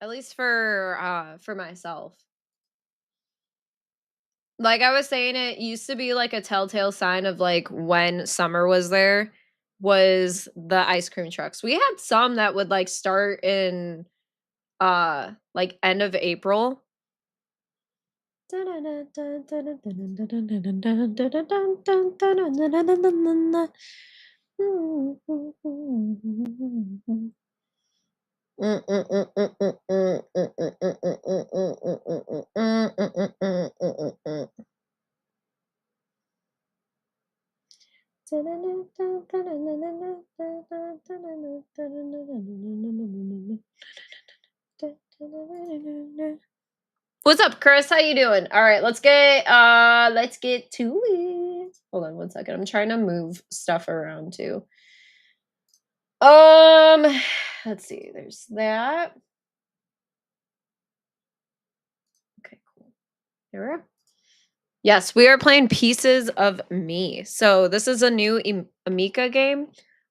At least for myself. Like I was saying, it used to be like a telltale sign of like when summer was there was the ice cream trucks. We had some that would like start in like end of April. What's up, Chris? How you doing? All right, let's get to it. Hold on one second. I'm trying to move stuff around too. Let's see. There's that. Okay, cool. Here we are. Yes, we are playing Pieces of Me. So this is a new Amica game.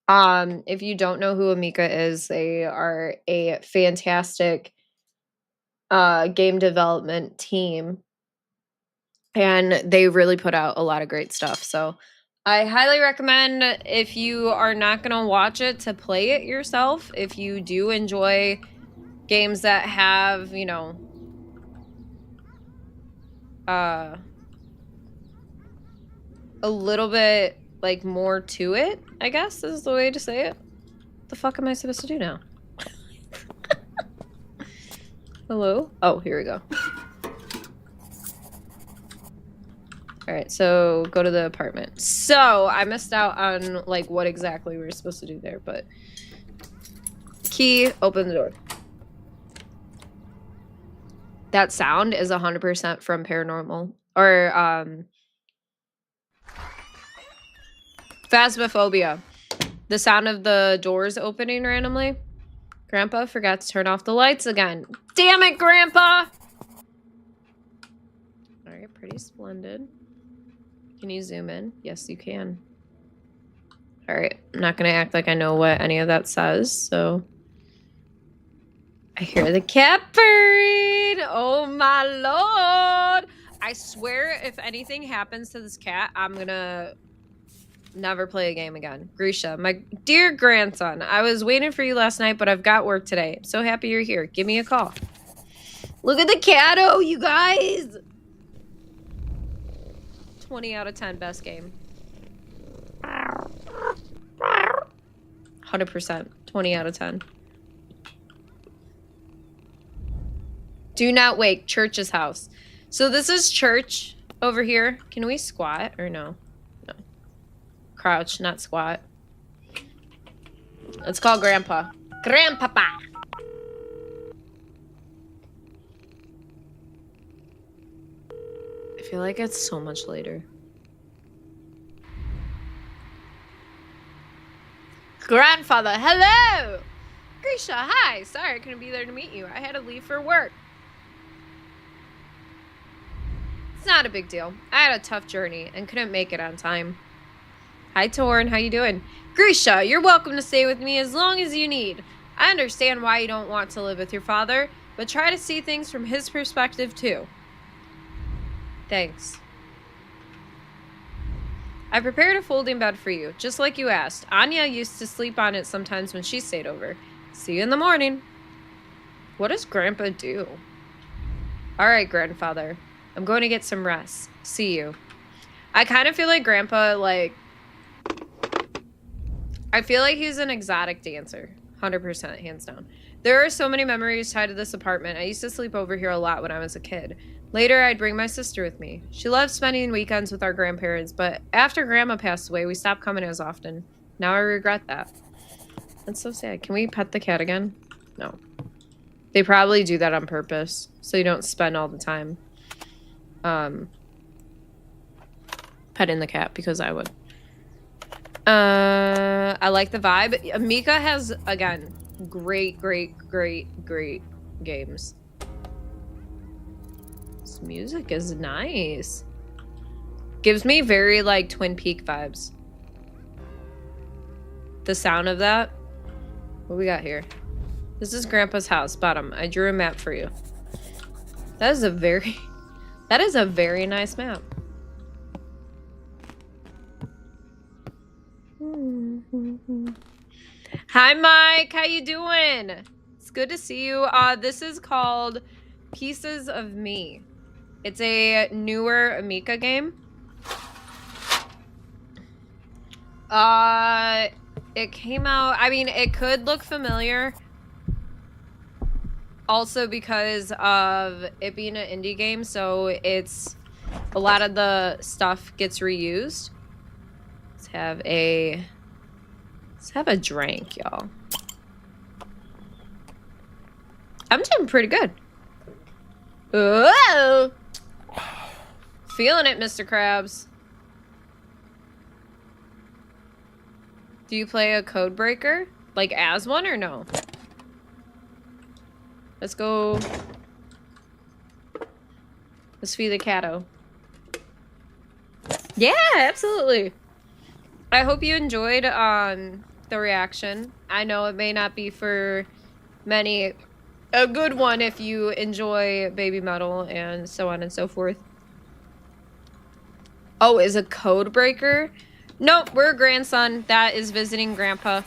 If you don't know who Amica is, they are a fantastic game development team, and they really put out a lot of great stuff. So I highly recommend, if you are not going to watch it, to play it yourself. If you do enjoy games that have, you know, a little bit like more to it, I guess is the way to say it. The fuck am I supposed to do now? Hello? Oh, here we go. All right, so go to the apartment. So I missed out on like what exactly we were supposed to do there, but key, open the door. That sound is 100% from Paranormal or Phasmophobia. The sound of the doors opening randomly. Grandpa forgot to turn off the lights again. Damn it, Grandpa! All right, pretty splendid. Can you zoom in? Yes, you can. All right, I'm not gonna act like I know what any of that says, so. I hear the cat purring. Oh my lord. I swear if anything happens to this cat, I'm gonna never play a game again. Grisha, my dear grandson, I was waiting for you last night, but I've got work today. I'm so happy you're here. Give me a call. Look at the catto, you guys. 20 out of 10, best game. 100%. 20 out of 10. Do not wake. Church's house. So this is church over here. Can we squat or no? No. Crouch, not squat. Let's call Grandpa. Grandpapa! I feel like it's so much later. Grandfather, hello! Grisha, hi! Sorry I couldn't be there to meet you. I had to leave for work. It's not a big deal. I had a tough journey and couldn't make it on time. Hi, Torn. How you doing? Grisha, you're welcome to stay with me as long as you need. I understand why you don't want to live with your father, but try to see things from his perspective, too. Thanks. I prepared a folding bed for you, just like you asked. Anya used to sleep on it sometimes when she stayed over. See you in the morning. What does Grandpa do? All right, Grandfather. I'm going to get some rest. See you. I kind of feel like Grandpa, like... I feel like he's an exotic dancer. 100%, hands down. There are so many memories tied to this apartment. I used to sleep over here a lot when I was a kid. Later, I'd bring my sister with me. She loved spending weekends with our grandparents, but after Grandma passed away, we stopped coming as often. Now I regret that. That's so sad. Can we pet the cat again? No. They probably do that on purpose, so you don't spend all the time petting the cat, because I would. I like the vibe. Amica has, again, great games. This music is nice. Gives me very, like, Twin Peaks vibes. The sound of that. What we got here? This is Grandpa's house, bottom. I drew a map for you. That is a very nice map. Hi, Mike. How you doing? It's good to see you. This is called Pieces of Me. It's a newer Amica game. It came out, I mean, it could look familiar. Also because of it being an indie game, so it's a lot of the stuff gets reused. Let's have a drink, y'all. I'm doing pretty good. Whoa! Feeling it, Mr. Krabs. Do you play a code breaker? Like as one or no? Let's go. Let's feed the catto. Yeah, absolutely. I hope you enjoyed the reaction. I know it may not be for many a good one if you enjoy baby metal and so on and so forth. Oh, is a code breaker? Nope, we're a grandson that is visiting Grandpa.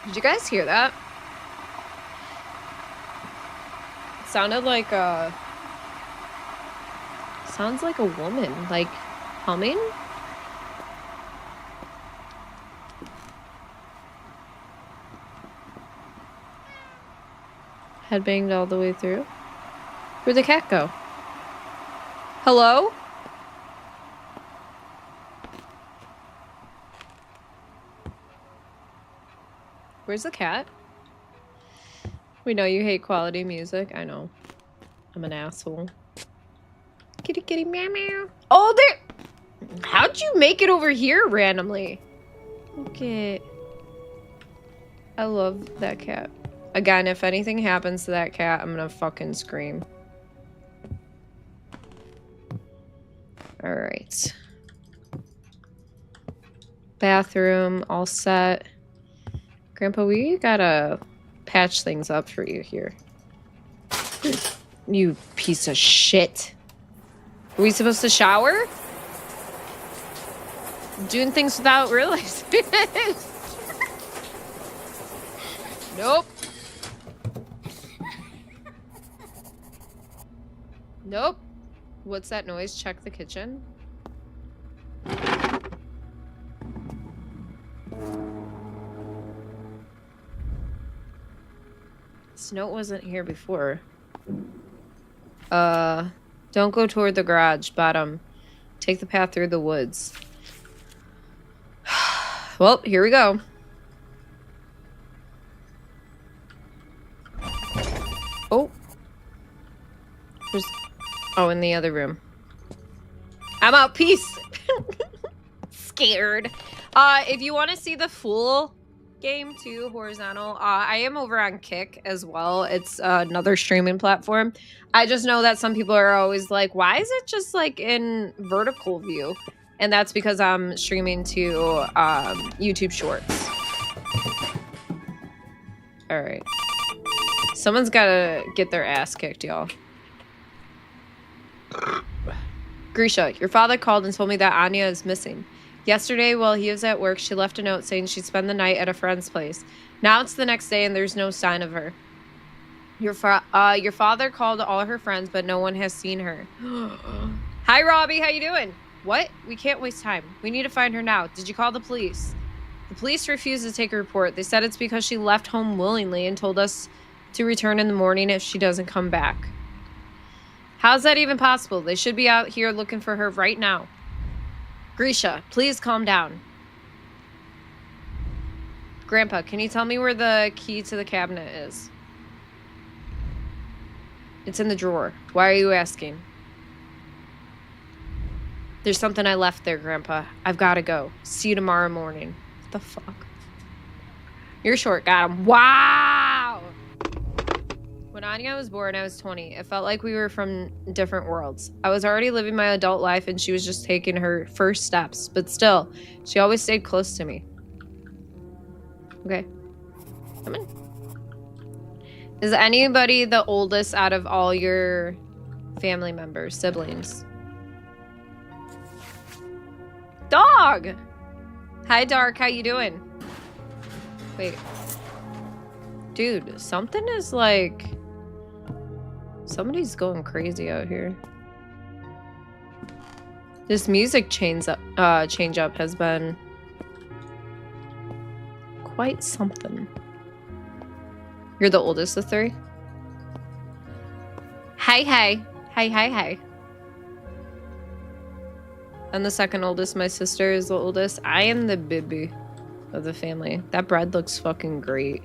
Did you guys hear that? It sounded like a... Sounds like a woman, like humming? Headbanged all the way through. Where'd the cat go? Hello? Where's the cat? We know you hate quality music. I know. I'm an asshole. Kitty kitty meow meow. Oh, there! How'd you make it over here randomly? Okay. I love that cat. Again, if anything happens to that cat, I'm gonna fucking scream. Alright. Bathroom, all set. Grandpa, we gotta patch things up for you here. You piece of shit. Are we supposed to shower? Doing things without realizing it. Nope. Nope. What's that noise? Check the kitchen. This note wasn't here before. Don't go toward the garage, bottom. Take the path through the woods. Well, here we go. Oh. Oh, in the other room. I'm out. Peace. Scared. If you want to see the full game too, horizontal, I am over on Kick as well. It's another streaming platform. I just know that some people are always like, why is it just like in vertical view? And that's because I'm streaming to YouTube Shorts. All right. Someone's gotta get their ass kicked, y'all. Grisha, your father called and told me that Anya is missing. Yesterday, while he was at work, she left a note saying she'd spend the night at a friend's place. Now it's the next day and there's no sign of her. Your father called all her friends, but no one has seen her. Hi, Robbie. How you doing? What? We can't waste time. We need to find her now. Did you call the police? The police refused to take a report. They said it's because she left home willingly and told us to return in the morning if she doesn't come back. How's that even possible? They should be out here looking for her right now. Grisha, please calm down. Grandpa, can you tell me where the key to the cabinet is? It's in the drawer. Why are you asking? There's something I left there, Grandpa. I've got to go. See you tomorrow morning. What the fuck? You're short. Got him. Wow! When Anya was born, I was 20. It felt like we were from different worlds. I was already living my adult life and she was just taking her first steps, but still, she always stayed close to me. Okay. Come in. Is anybody the oldest out of all your family members, siblings? Dog! Hi, Dark. How you doing? Wait. Dude, something is like... Somebody's going crazy out here. This music change up has been quite something. You're the oldest of three? Hi, hi. Hi, hi, hi. I'm the second oldest. My sister is the oldest. I am the baby of the family. That bread looks fucking great.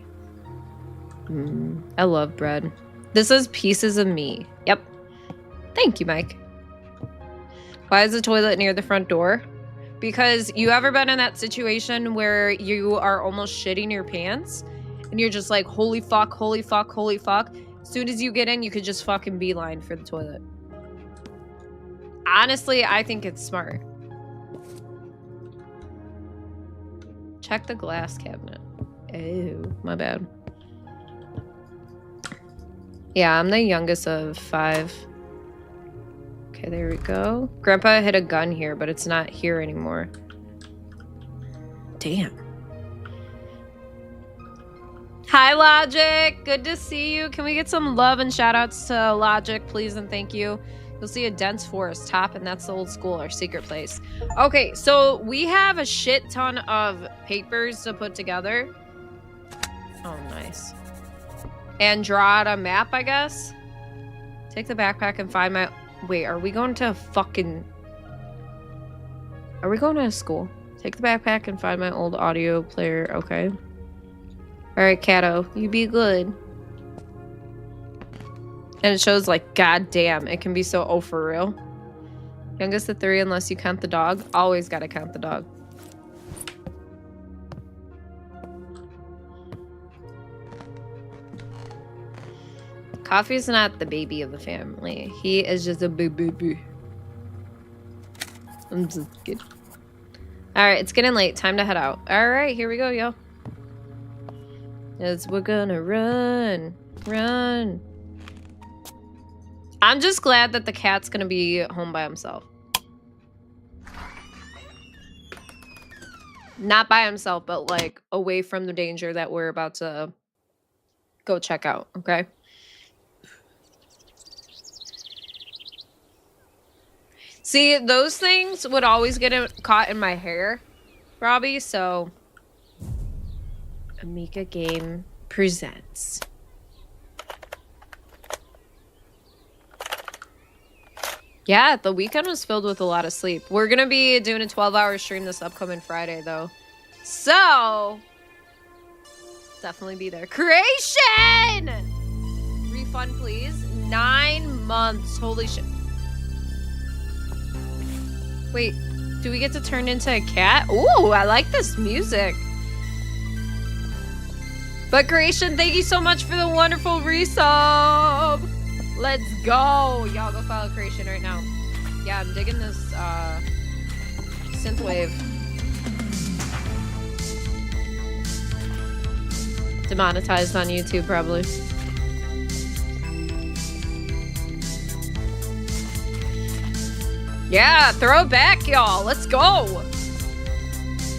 I love bread. This is pieces of me. Yep. Thank you, Mike. Why is the toilet near the front door? Because you ever been in that situation where you are almost shitting your pants and you're just like, holy fuck, holy fuck, holy fuck. As soon as you get in, you could just fucking beeline for the toilet. Honestly, I think it's smart. Check the glass cabinet. Oh, my bad. Yeah, I'm the youngest of 5. Okay, there we go. Grandpa hid a gun here, but it's not here anymore. Damn. Hi, Logic. Good to see you. Can we get some love and shout outs to Logic, please, and thank you. You'll see a dense forest top, and that's the old school, our secret place. Okay, so we have a shit ton of papers to put together. Oh, nice. And draw out a map, I guess. Take the backpack and find my... Wait, are we going to fucking... Are we going to school? Take the backpack and find my old audio player. Okay. Alright, Kato. You be good. And it shows like, god damn, it can be so oh for real. Youngest of 3 unless you count the dog. Always gotta count the dog. Coffee's not the baby of the family. He is just a baby. I'm just kidding. Alright, it's getting late. Time to head out. Alright, here we go, yo. As we're gonna run. Run. I'm just glad that the cat's gonna be home by himself. Not by himself, but like away from the danger that we're about to go check out, okay? See, those things would always get caught in my hair, Robbie, so... Amika Game presents. Yeah, the weekend was filled with a lot of sleep. We're gonna be doing a 12-hour stream this upcoming Friday, though. So... Definitely be there. Creation! Refund, please. 9 months. Holy shit. Wait, do we get to turn into a cat? Ooh, I like this music. But Creation, thank you so much for the wonderful resub. Let's go. Y'all go follow Creation right now. Yeah, I'm digging this synthwave. Demonetized on YouTube, probably. Yeah, throw it back, y'all. Let's go.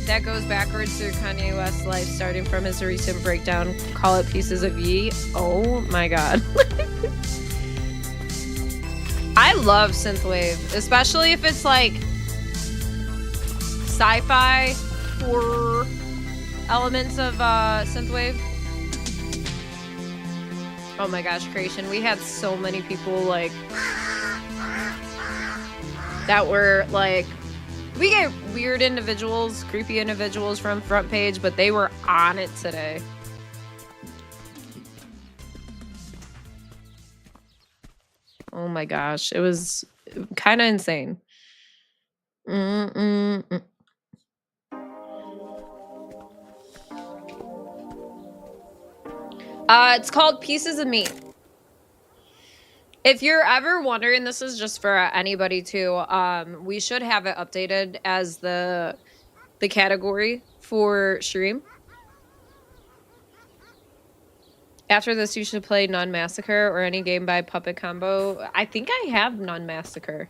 That goes backwards through Kanye West's life, starting from his recent breakdown. Call it Pieces of Ye. Oh my god. I love synthwave, especially if it's like sci-fi horror elements of synthwave. Oh my gosh, Creation. We had so many people like that were like, we get weird individuals, creepy individuals from front page, but they were on it today. Oh my gosh, it was kind of insane. It's called Pieces of Me. If you're ever wondering, this is just for anybody too. We should have it updated as the category for stream. After this, you should play Nun Massacre or any game by Puppet Combo. I think I have Nun Massacre.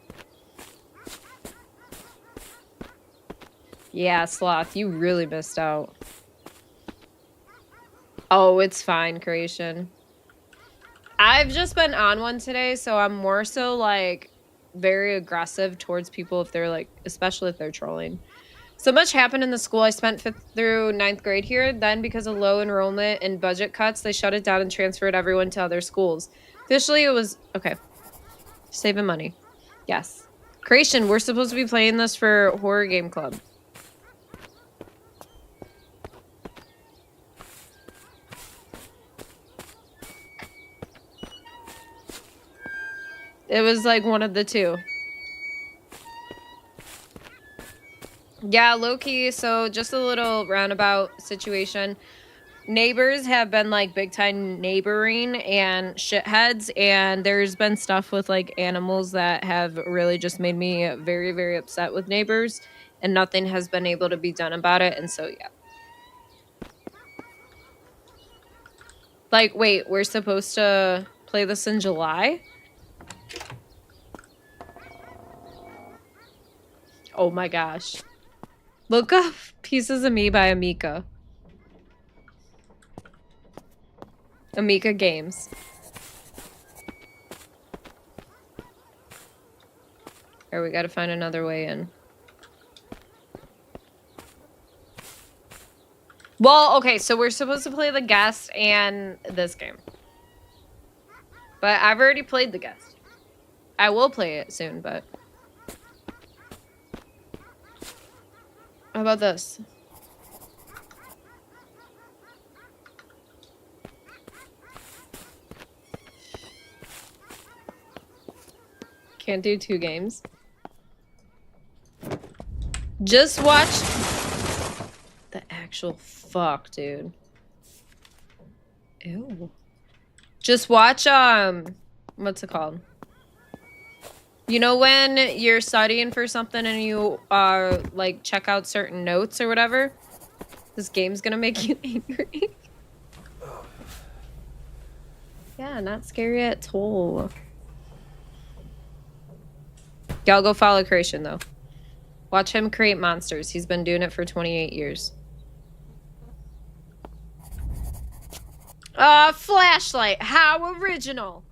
Yeah, Sloth, you really missed out. Oh, it's fine, Creation. I've just been on one today, so I'm more so like very aggressive towards people if they're like, especially if they're trolling. So much happened in the school. I spent 5th through 9th grade here. Then, because of low enrollment and budget cuts, they shut it down and transferred everyone to other schools. Officially, it was... Okay. Saving money. Yes. Creation, we're supposed to be playing this for Horror Game Club. It was like one of the two. Yeah, low-key. So just a little roundabout situation. Neighbors have been like big time neighboring and shitheads, and there's been stuff with like animals that have really just made me very, very upset with neighbors, and nothing has been able to be done about it. And so, yeah. Like, wait, we're supposed to play this in July? Oh my gosh. Look up Pieces of Me by Amika. Amika Games. Here, we gotta find another way in. Well, okay, so we're supposed to play the guest and this game. But I've already played the guest. I will play it soon, but... How about this? Can't do 2 games. Just watch... The actual fuck, dude. Ew. Just watch, what's it called? You know when you're studying for something and you, like, check out certain notes or whatever? This game's gonna make you angry. Yeah, not scary at all. Y'all go follow Creation, though. Watch him create monsters. He's been doing it for 28 years. Flashlight. How original.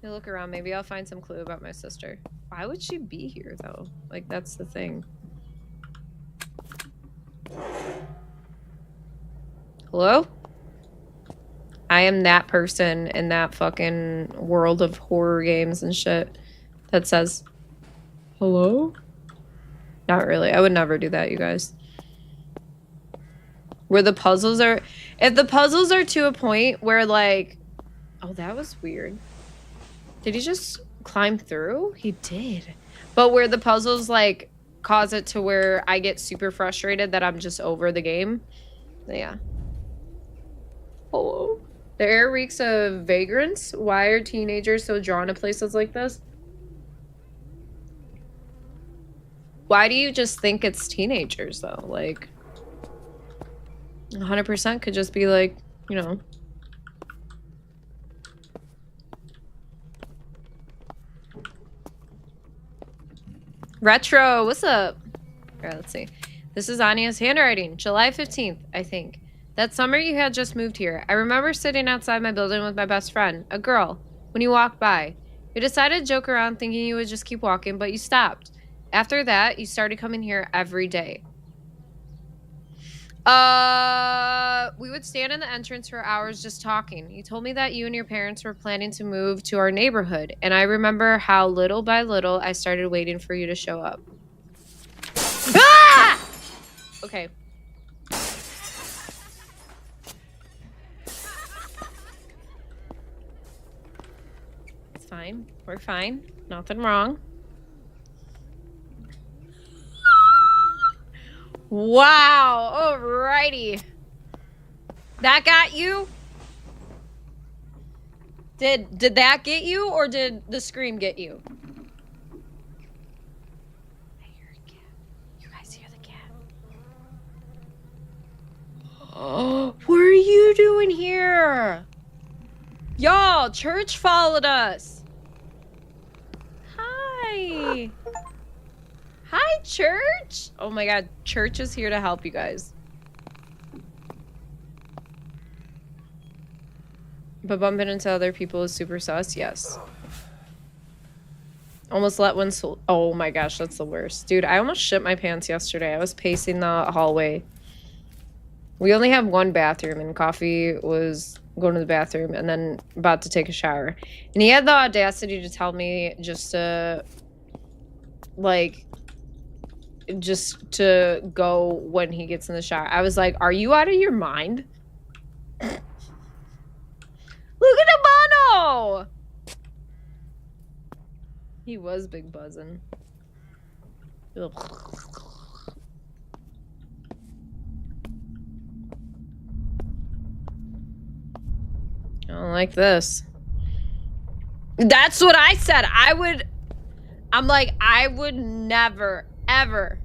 Hey, look around. Maybe I'll find some clue about my sister. Why would she be here, though? Like, that's the thing. Hello? I am that person in that fucking world of horror games and shit that says, hello? Not really. I would never do that, you guys. Where the puzzles are... If the puzzles are to a point where, like... Oh, that was weird. Did he just climb through? He did. But where the puzzles, like, cause it to where I get super frustrated that I'm just over the game. Yeah. Hello? The air reeks of vagrants. Why are teenagers so drawn to places like this? Why do you just think it's teenagers, though? Like, 100% could just be like, you know. Retro, what's up? All right, let's see. This is Anya's handwriting. July 15th, I think. That summer you had just moved here. I remember sitting outside my building with my best friend, a girl, when you walked by. You decided to joke around thinking you would just keep walking, but you stopped. After that, you started coming here every day. We would stand in the entrance for hours just talking. You told me that you and your parents were planning to move to our neighborhood, and I remember how little by little I started waiting for you to show up. Ah! Okay. It's fine. We're fine. Nothing wrong. Wow. Alrighty. That got you? Did that get you, or did the scream get you? I hear a cat. You guys hear the cat? Oh, what are you doing here? Y'all, church followed us. Hi. Hi, church. Oh my god, church is here to help you guys. But bumping into other people is super sus, yes. Almost let one soul. Oh my gosh, that's the worst. Dude, I almost shit my pants yesterday. I was pacing the hallway. We only have one bathroom, and Coffee was going to the bathroom and then about to take a shower. And he had the audacity to tell me just to, like, just to go when he gets in the shower. I was like, are you out of your mind? Look at Abano! He was big buzzing. Ugh. I don't like this. That's what I said. I'm like, I would never, ever.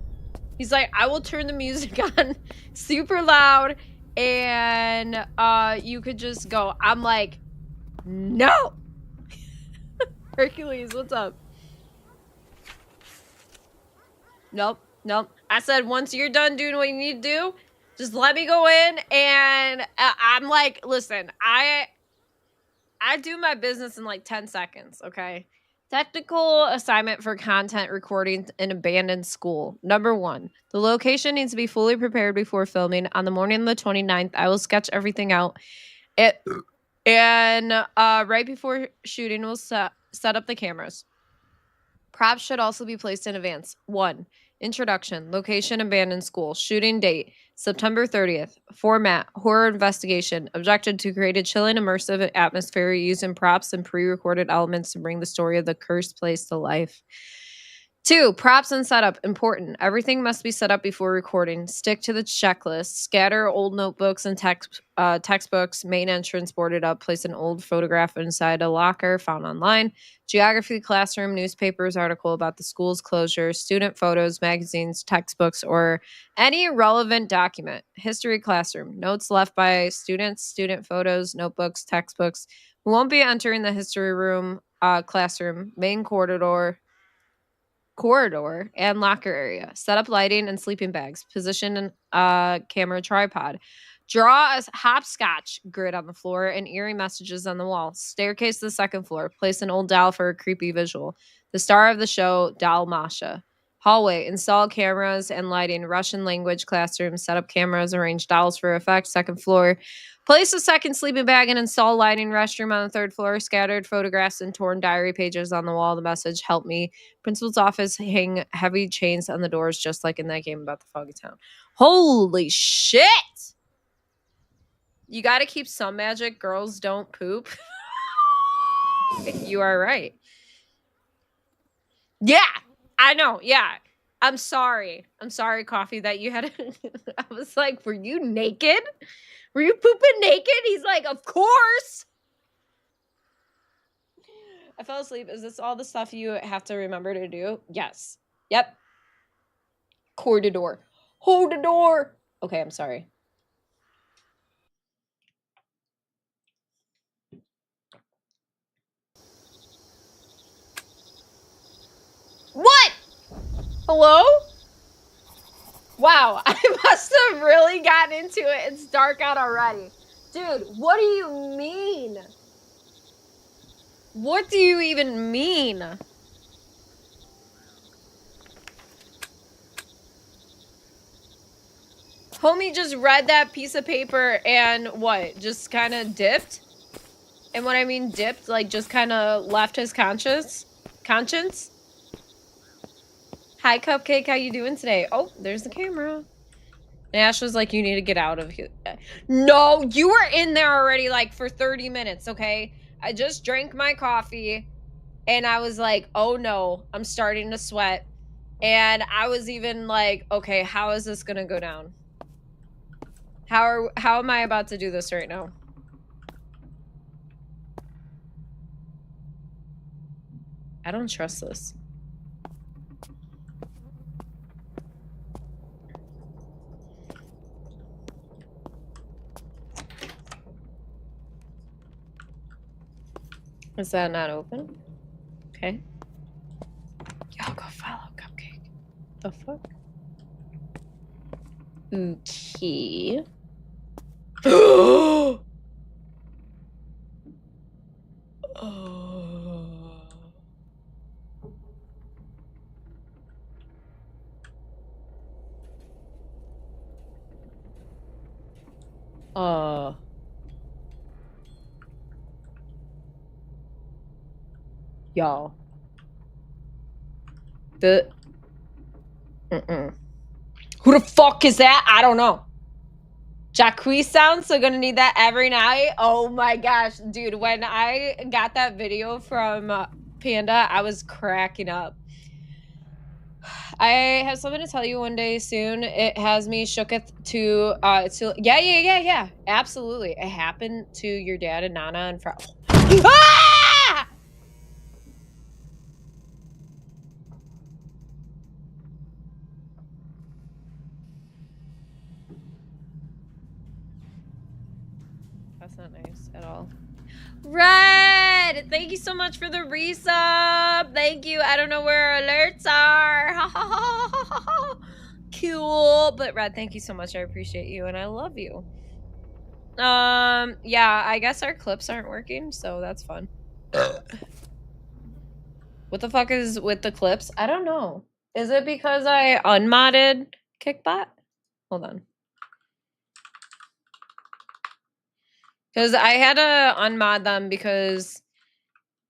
He's like, I will turn the music on super loud and you could just go. I'm like, no. Hercules, what's up? Nope. I said, once you're done doing what you need to do, just let me go in. And I'm like, listen, I do my business in like 10 seconds, okay? Technical assignment for content recording in abandoned school. Number 1, the location needs to be fully prepared before filming. On the morning of the 29th, I will sketch everything out. And right before shooting, we'll set up the cameras. Props should also be placed in advance. 1, introduction, location, abandoned school, shooting date, September 30th. Format, horror investigation. Objective to create a chilling, immersive atmosphere using props and pre-recorded elements to bring the story of the cursed place to life. 2, props and setup. Important. Everything must be set up before recording. Stick to the checklist. Scatter old notebooks and textbooks. Main entrance boarded up. Place an old photograph inside a locker found online. Geography classroom, newspapers, article about the school's closure, student photos, magazines, textbooks, or any relevant document. History classroom. Notes left by students, student photos, notebooks, textbooks. We won't be entering the history room classroom. Main corridor and locker area. Set up lighting and sleeping bags. Position camera tripod. Draw a hopscotch grid on the floor and eerie messages on the wall. Staircase to the second floor. Place an old doll for a creepy visual. The star of the show, Doll Masha. Hallway. Install cameras and lighting. Russian language classroom. Set up cameras. Arrange dolls for effect. Second floor. Place a second sleeping bag and install lighting. Restroom on the third floor. Scattered photographs and torn diary pages on the wall. The message, help me. Principal's office, hang heavy chains on the doors, just like in that game about the foggy town. Holy shit! You gotta keep some magic. Girls don't poop. You are right. Yeah, I know. Yeah. I'm sorry, Coffee, that you had I was like, were you naked? Were you pooping naked? He's like, of course. I fell asleep. Is this all the stuff you have to remember to do? Yes. Yep. Corridor. Hold the door. Okay, I'm sorry. What? Hello? Wow, I must have really gotten into it. It's dark out already. Dude, what do you mean? What do you even mean? Homie just read that piece of paper and what? Just kind of dipped? And when I mean dipped, like just kind of left his conscience? Hi, Cupcake. How you doing today? Oh, there's the camera. And Ash was like, you need to get out of here. No, you were in there already like for 30 minutes, okay? I just drank my coffee and I was like, oh no, I'm starting to sweat. And I was even like, okay, how is this gonna go down? How am I about to do this right now? I don't trust this. Is that not open? Okay. Y'all go follow Cupcake. The fuck? Okay. Oh. Y'all. Who the fuck is that? I don't know. Jacques sounds, so gonna need that every night. Oh my gosh, dude, when I got that video from Panda, I was cracking up. I have something to tell you one day soon. It has me shooketh to yeah. Absolutely. It happened to your dad and Nana and Ah! That's not nice at all. Red! Thank you so much for the resub. Thank you. I don't know where alerts are. Cool. But Red, thank you so much. I appreciate you and I love you. Yeah, I guess our clips aren't working, so that's fun. What the fuck is with the clips? I don't know. Is it because I unmodded Kickbot? Hold on. Because I had to unmod them because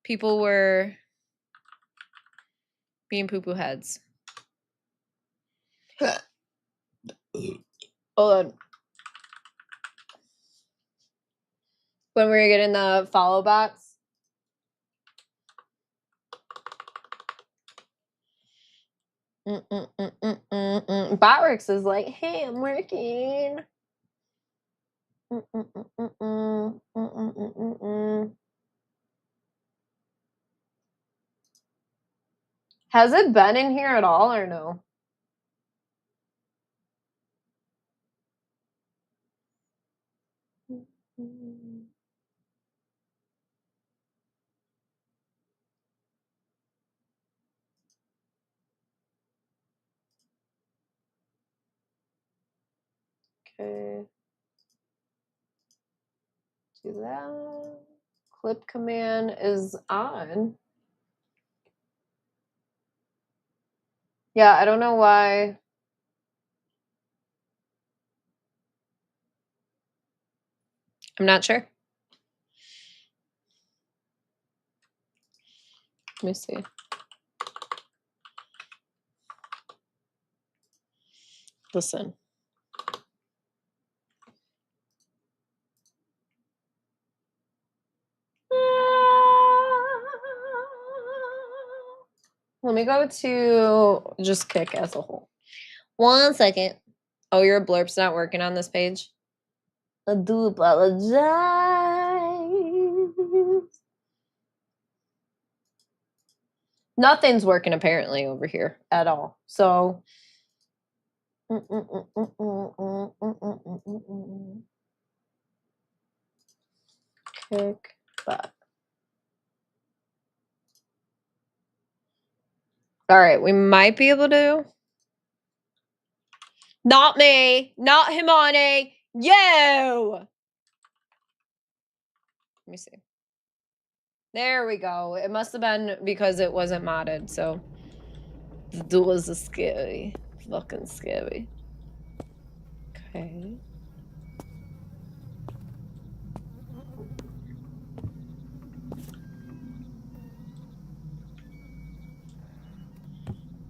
people were being poo-poo heads. Hold on. When we were getting the follow bots. Botrix is like, hey, I'm working. Has it been in here at all or no? Okay. Do that. Clip command is on. Yeah, I don't know why. I'm not sure. Let me see. Listen. Let me go to just Kick as a whole. 1 second. Oh, your blurp's not working on this page? I do apologize. Nothing's working apparently over here at all. So Kick bot. All right, we might be able to. Not me. Not Himani. You. Let me see. There we go. It must have been because it wasn't modded, so the doors are scary. Fucking scary. Okay.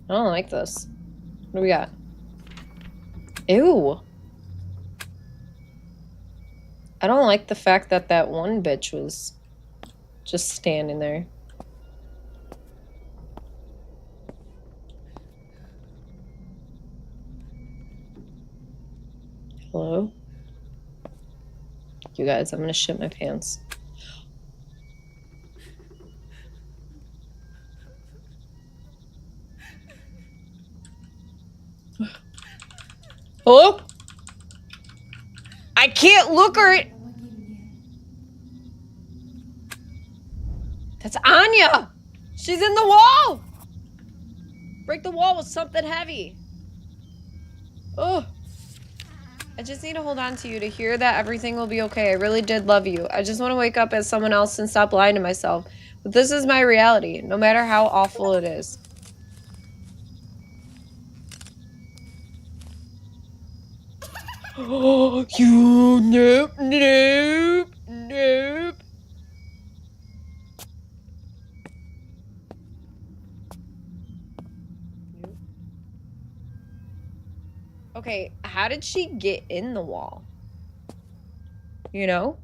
I don't like this. What do we got? Ew. I don't like the fact that that one bitch was just standing there. Hello? You guys, I'm gonna shit my pants. Oh! I can't look her. That's Anya. She's in the wall. Break the wall with something heavy. Oh. I just need to hold on to you to hear that everything will be okay. I really did love you. I just want to wake up as someone else and stop lying to myself. But this is my reality, no matter how awful it is. Oh, you nope, nope, nope. Nope. Okay, how did she get in the wall? You know?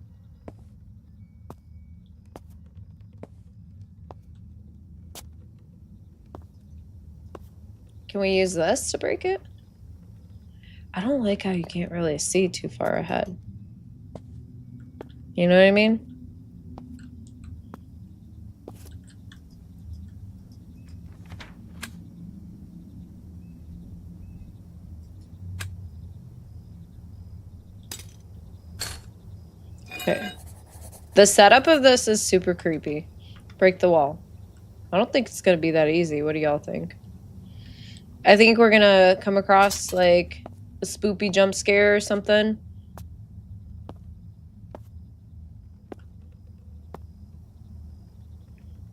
Can we use this to break it? I don't like how you can't really see too far ahead. You know what I mean? Okay. The setup of this is super creepy. Break the wall. I don't think it's gonna be that easy. What do y'all think? I think we're gonna come across like a spoopy jump scare or something.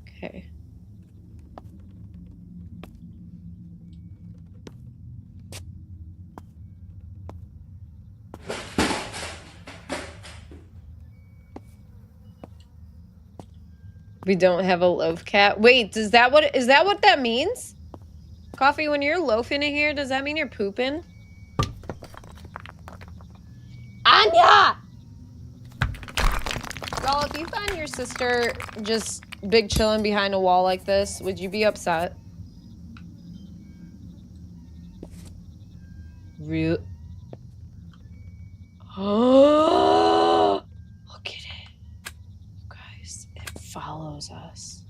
Okay. We don't have a loaf cat. Wait, is that what that means? Coffee, when you're loafing in here, does that mean you're pooping? Anya! Y'all, if you find your sister just big chilling behind a wall like this, would you be upset? Real. Oh, look at it. You guys, it follows us.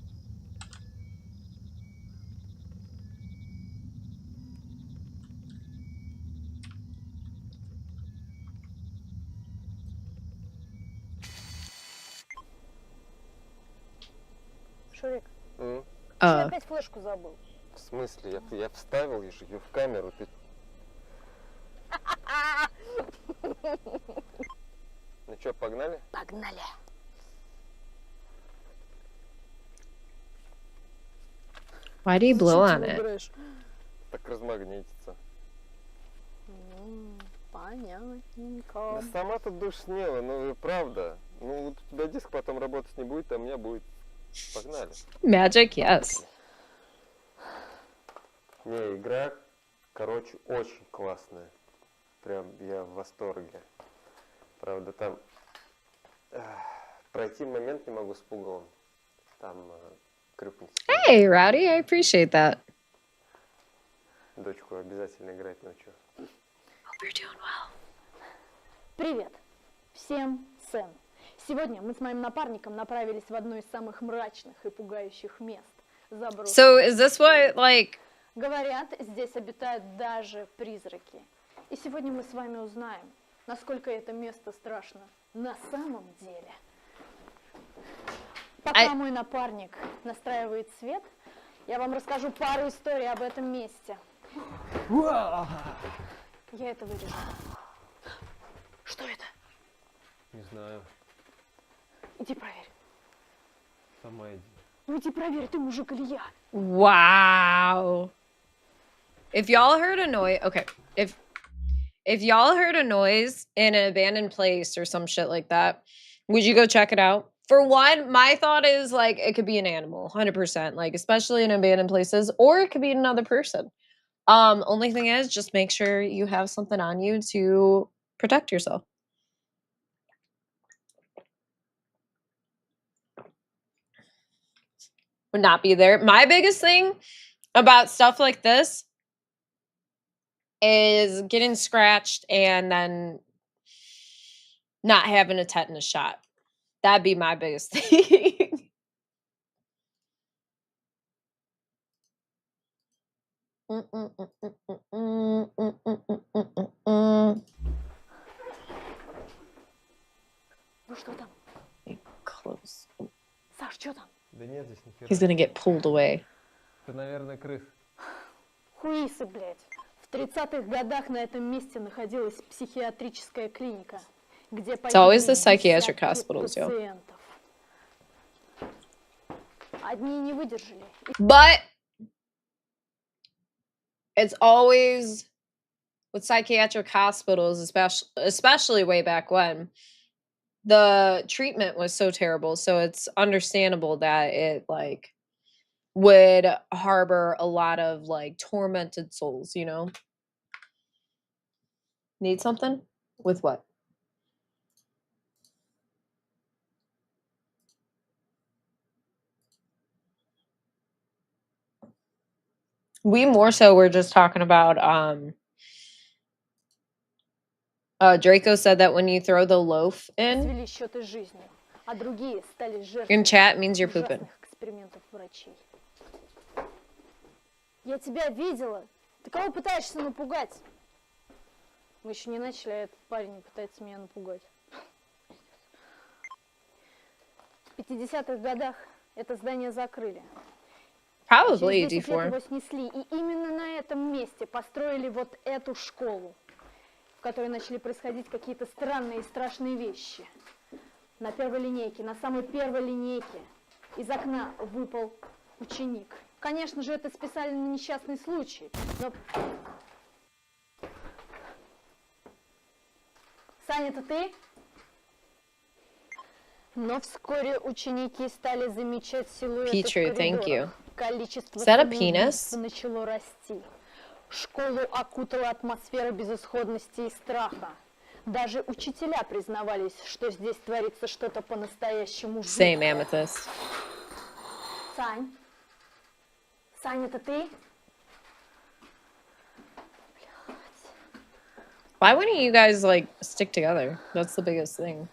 Шурик, ты Uh, опять флешку забыл? В смысле? Я вставил ее в камеру. Ты... Ну что, погнали? Погнали. why do you blow on it? Так размагнитится. Понятненько. Да сама тут душнила, ну правда. Ну вот у тебя диск потом работать не будет, а у меня будет. Погнали. Magic, yes. Не, игра, короче, очень классная. Прям я в восторге. Правда, там пройти момент не могу с пугалом. Там крюкнется. Hey, Rowdy, I appreciate that. Дочку обязательно играть ночью. Hope you're doing well. Привет. Всем Сэм. Сегодня мы с моим напарником направились в одно из самых мрачных и пугающих мест. So is this what, like... Говорят, здесь обитают даже призраки. И сегодня мы с вами узнаем, насколько это место страшно на самом деле. Пока мой напарник настраивает свет, я вам расскажу пару историй об этом месте. Я это вырежу. Что это? Не знаю. Иди проверь. Сама иди. Ну иди проверь, ты мужик или я. Wow. If y'all heard a noise, okay, if y'all heard a noise in an abandoned place or some shit like that, would you go check it out? For one, my thought is like it could be an animal, 100%, like especially in abandoned places, or it could be another person. Only thing is just make sure you have something on you to protect yourself. Would not be there. My biggest thing about stuff like this is getting scratched and then not having a tetanus shot. That'd be my biggest thing. Ну что там? Close. Саш, что там? Да нет здесь ни хера. He's gonna get pulled away. Это, наверное, крыс. Хуисы, блядь. В 30-х годах на этом месте находилась психиатрическая клиника, где always погибли the psychiatric десятки hospitals, yo. пациентов. Одни не выдержали. But it's always with psychiatric hospitals, especially way back when, the treatment was so terrible. So it's understandable that it like would harbor a lot of like tormented souls, you know? Need something? With what? We more so were just talking about Draco said that when you throw the loaf in Свели счеты с жизнью, а другие стали жертвами chat, it means you're pooping. ужасных экспериментов врачей. Я тебя видела. Ты кого пытаешься напугать? Мы еще не начали, а этот парень пытается меня напугать. В 50-х годах это здание закрыли. Probably Через 10 лет D4. его снесли, и именно на этом месте построили вот эту школу, в которой начали происходить какие-то странные и страшные вещи. На первой линейке, на самой первой линейке из окна выпал ученик. Конечно же, это списали на несчастный случай, но... Саня, это ты? Но вскоре ученики стали замечать силуэты Petrie, в thank коридорах. you. Количество Is that a самоубийств penis? начало расти. Школу окутала атмосфера безысходности и страха. Даже учителя признавались, что здесь творится что-то по-настоящему Same жуткое. amethyst. Сань? Сань, это ты? Why wouldn't you guys like stick together? That's the biggest thing.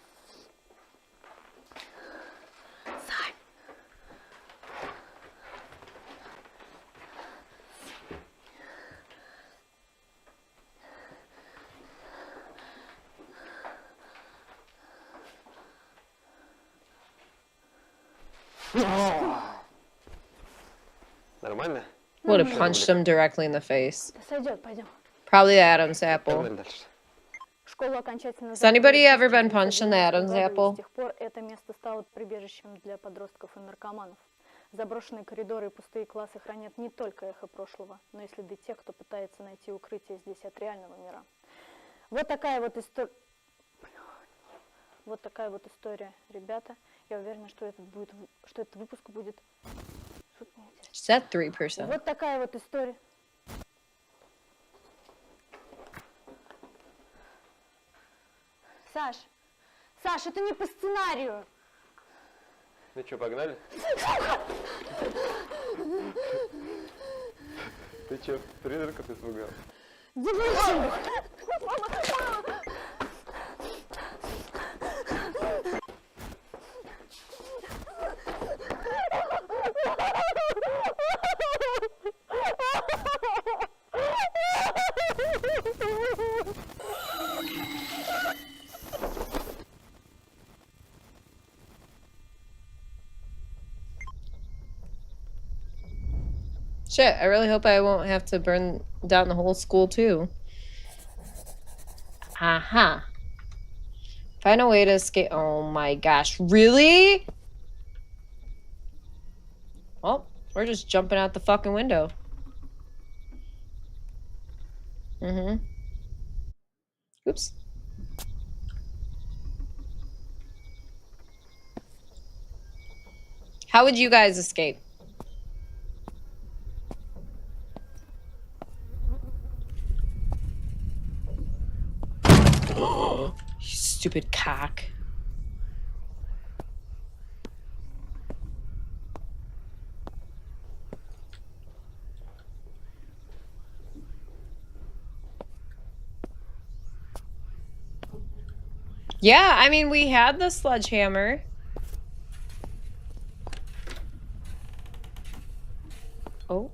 Сань. Нормально? Would have punched him directly in the face. Да сойдет, пойдем. Probably the Adam's apple. Погнали дальше. Школу окончательно Has anybody закрыли в ever been punched in the 1990 Adam's году, и apple? с тех пор это место стало прибежищем для подростков и наркоманов. Заброшенные коридоры и пустые классы хранят не только эхо прошлого, но и следы тех, кто пытается найти укрытие здесь от реального мира. Вот такая вот история. Вот такая вот история, ребята. Я уверена, что этот выпуск будет супер интересный. Just at 3%. Вот такая вот история. Саш, это не по сценарию. Ну что, погнали? Ты что, призраков испугал? Девочка! Shit, I really hope I won't have to burn down the whole school too. Aha. Find a way to escape. Oh my gosh, really? Well, we're just jumping out the fucking window. Mm-hmm. Oops. How would you guys escape? You stupid cock. Yeah, I mean, we had the sledgehammer. Oh.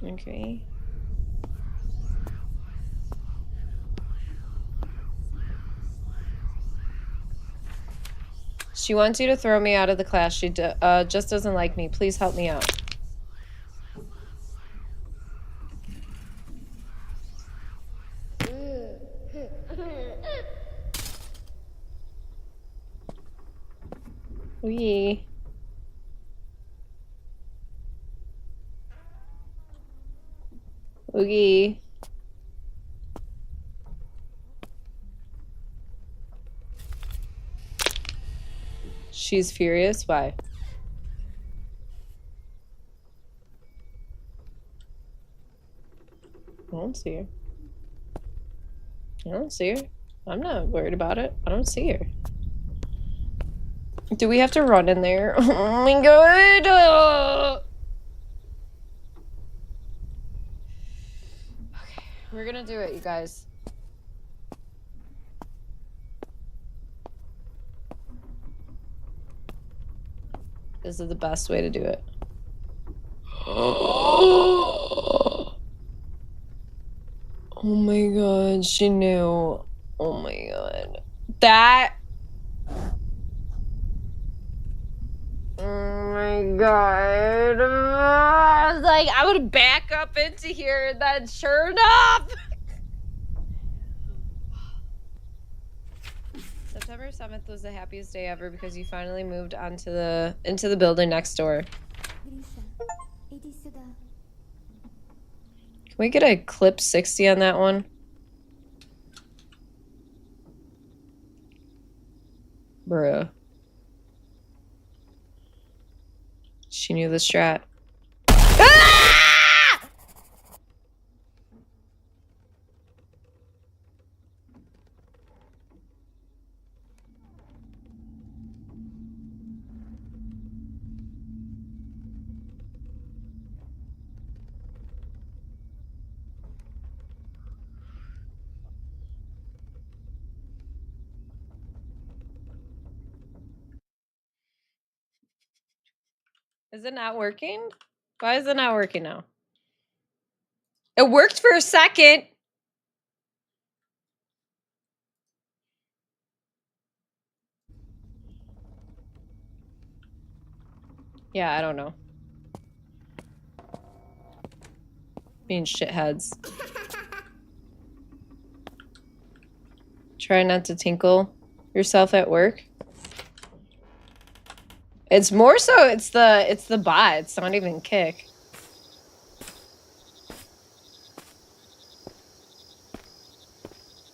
Okay. She wants you to throw me out of the class. She just doesn't like me. Please help me out. Wee. Oogie. She's furious. Why? I don't see her. I don't see her. I'm not worried about it. I don't see her. Do we have to run in there? Oh my god! Okay, we're gonna do it, you guys. This is the best way to do it. Oh my god, she knew. Oh my god. That. Oh my god. I was like, I would back up into here and then sure enough. September 7th was the happiest day ever because you finally moved into the building next door. Can we get a clip 60 on that one? Bruh. She knew the strat. Ah! Is it not working? Why is it not working now? It worked for a second. Yeah, I don't know. Being shitheads. Try not to tinkle yourself at work. It's more so it's the bot. It's not even Kick.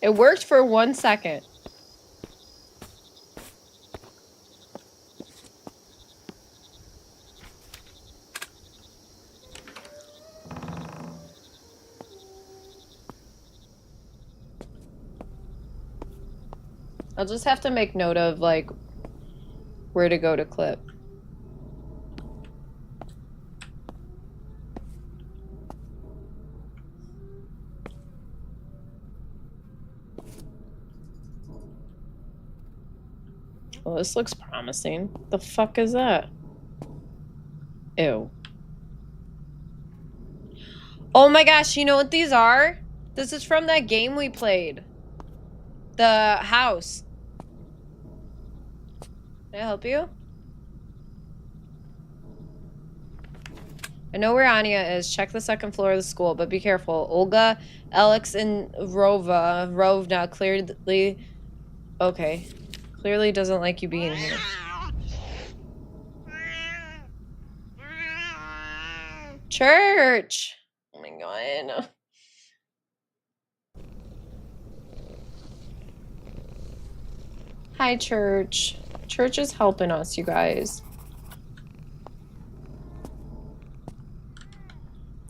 It worked for 1 second. I'll just have to make note of like where to go to clip. Well, this looks promising. The fuck is that? Ew. Oh my gosh, you know what these are? This is from that game we played. The house. Can I help you? I know where Anya is. Check the second floor of the school, but be careful. Olga, Alex, and Rovna clearly... Okay. Clearly doesn't like you being here. Church! Oh my god. Hi, Church. Church is helping us, you guys.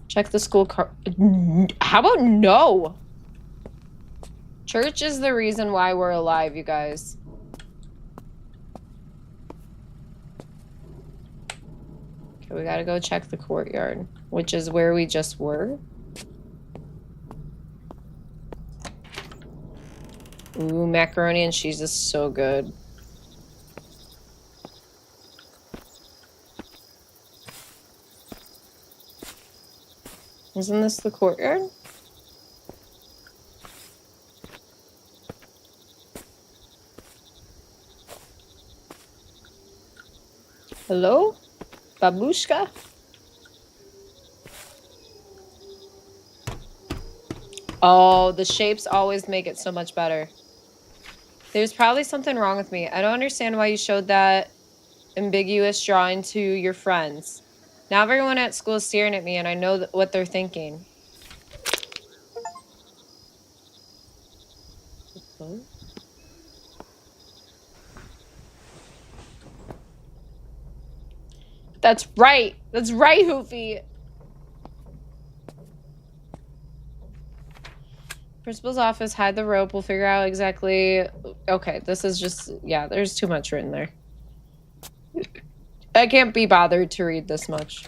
Check the school car. How about no? Church is the reason why we're alive, you guys. Okay, we gotta go check the courtyard, which is where we just were. Ooh, macaroni and cheese is so good. Isn't this the courtyard? Hello? Babushka? Oh, the shapes always make it so much better. There's probably something wrong with me. I don't understand why you showed that ambiguous drawing to your friends. Now everyone at school is staring at me and I know what they're thinking. That's right. That's right, Hoofy. Principal's office, hide the rope. We'll figure out exactly. Okay, this is just, yeah, there's too much written there. I can't be bothered to read this much.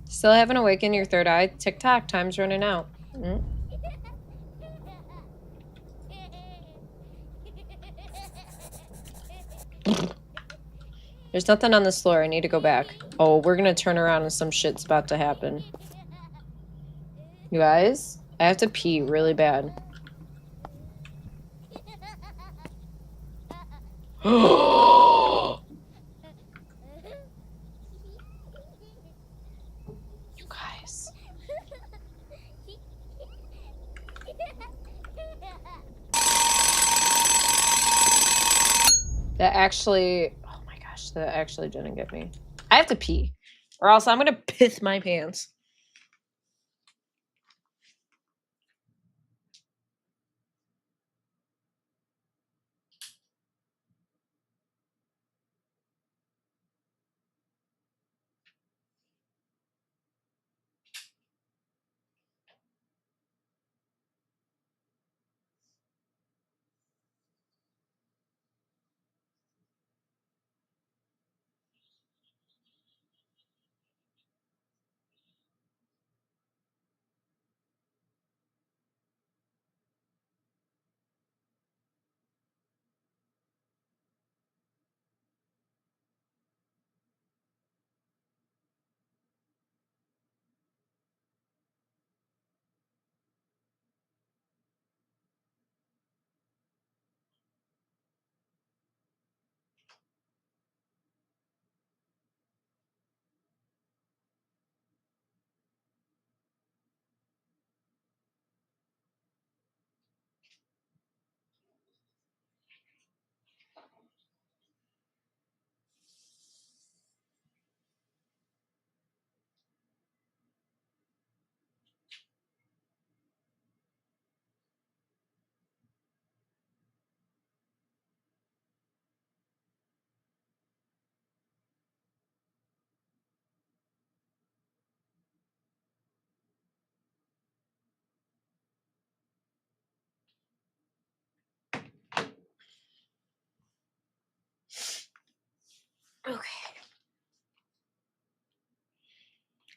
Still haven't awakened your third eye. TikTok, time's running out. There's nothing on this floor. I need to go back. Oh, we're gonna turn around and some shit's about to happen. You guys, I have to pee really bad. You guys. That actually, oh my gosh, that actually didn't get me. I have to pee, or else I'm gonna piss my pants. Okay.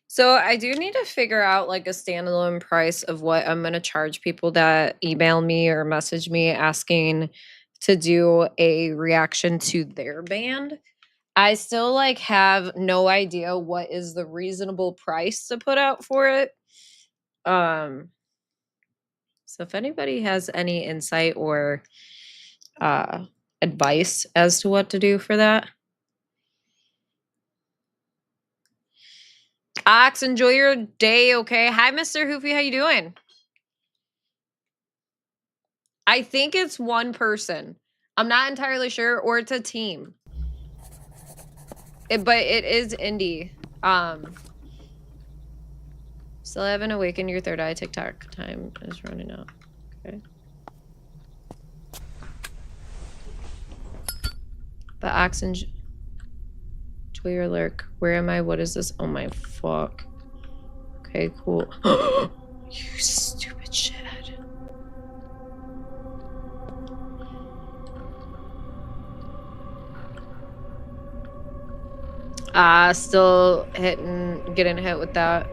So I do need to figure out like a standalone price of what I'm gonna charge people that email me or message me asking to do a reaction to their band. I still like have no idea what is the reasonable price to put out for it. So if anybody has any insight or advice as to what to do for that. Ox, enjoy your day, okay? Hi, Mr. Hoofy, how you doing? I think it's one person. I'm not entirely sure, or it's a team. But it is indie. Still haven't awakened your third eye. TikTok time is running out. Okay. The oxen. Enjoy your lurk. Where am I? What is this? Oh my fuck. Okay, cool. You stupid shit. Still getting hit with that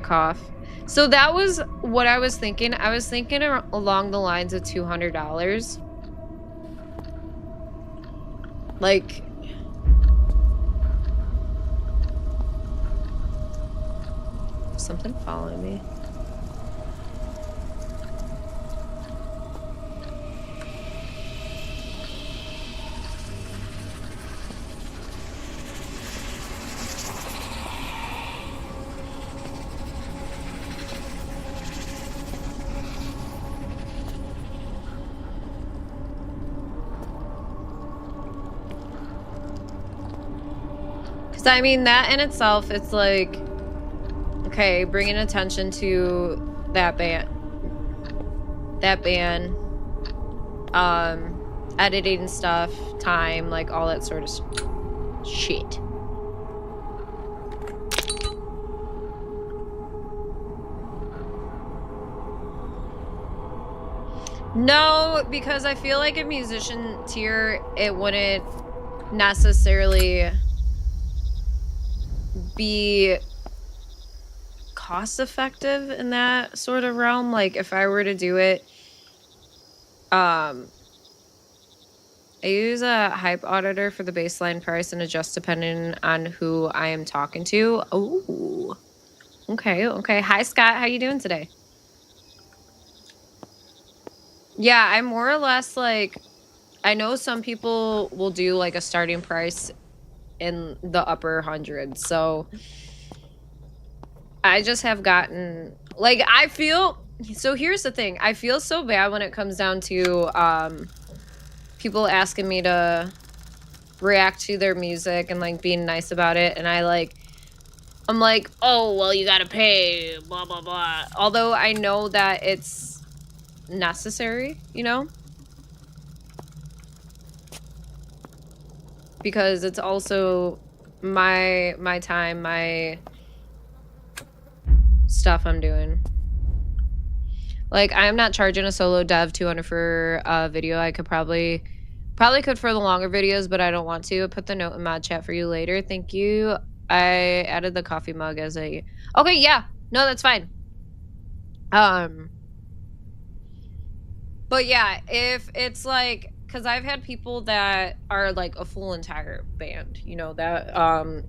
cough. So that was what I was thinking. I was thinking along the lines of $200. Like, something following me. So I mean, that in itself, it's like, okay, bringing attention to that band, editing stuff, time, like all that sort of shit. No, because I feel like a musician tier, it wouldn't necessarily be cost effective in that sort of realm. Like if I were to do it, I use a hype auditor for the baseline price and adjust depending on who I am talking to. Oh, okay, okay. Hi Scott, how you doing today? Yeah, I'm more or less like, I know some people will do like a starting price in the upper hundreds. So I just have gotten like, I feel, so here's the thing. I feel so bad when it comes down to people asking me to react to their music and like being nice about it, and I'm like, oh well, you gotta pay, blah blah blah. Although I know that it's necessary, you know, because it's also my time, my stuff I'm doing. Like, I'm not charging a solo dev 200 for a video. I could probably could for the longer videos, but I don't want to. Put the note in mod chat for you later. Thank you. I added the coffee mug as a, okay, yeah. No, that's fine. But yeah, if it's like, because I've had people that are like a full entire band, you know, that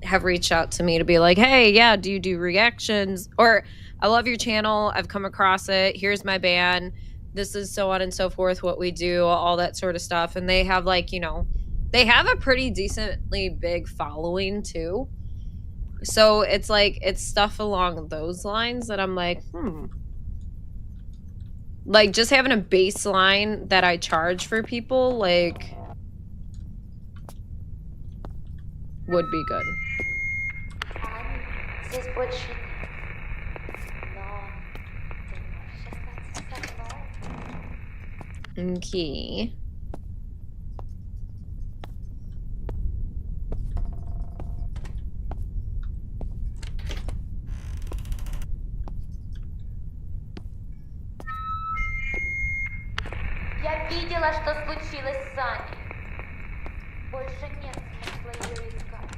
have reached out to me to be like, hey, yeah, do you do reactions? Or I love your channel. I've come across it. Here's my band. This is so on and so forth, what we do, all that sort of stuff. And they have like, you know, they have a pretty decently big following too. So it's like, it's stuff along those lines that I'm like, like just having a baseline that I charge for people, like, would be good. Здесь больше но ты можешь остаться со мной. Okay. Я видела, что случилось с Аней. Больше нет смысла ее искать.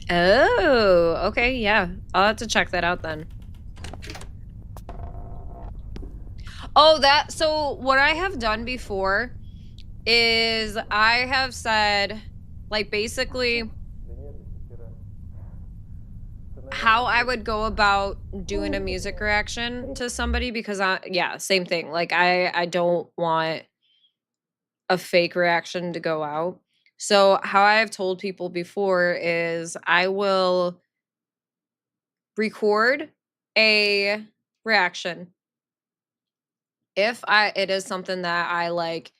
Oh, okay, yeah. I'll have to check that out then. Oh, so what I have done before is I have said, like, basically how I would go about doing a music reaction to somebody, because yeah, same thing. Like, I don't want a fake reaction to go out. So how I've told people before is I will record a reaction if it is something that I like,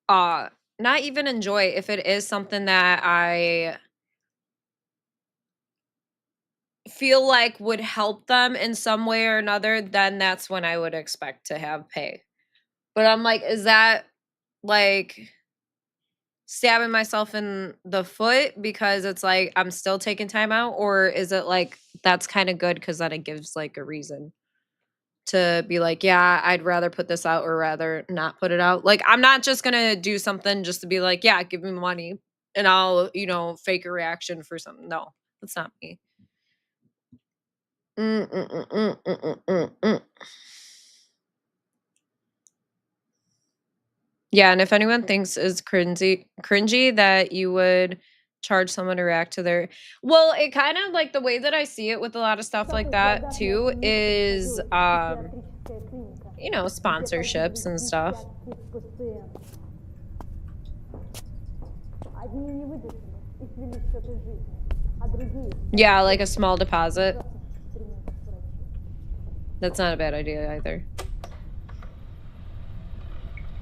not even enjoy, if it is something that I feel like would help them in some way or another, then that's when I would expect to have pay. But I'm like, is that like stabbing myself in the foot because it's like I'm still taking time out, or is it like that's kind of good because then it gives like a reason to be like, yeah, I'd rather put this out or rather not put it out. Like, I'm not just gonna do something just to be like, yeah, give me money and I'll, you know, fake a reaction for something. No, that's not me. Yeah, and if anyone thinks is cringy that you would charge someone to react to their, well, it kind of like the way that I see it with a lot of stuff like that too is you know, sponsorships and stuff. Yeah, like a small deposit. That's not a bad idea either.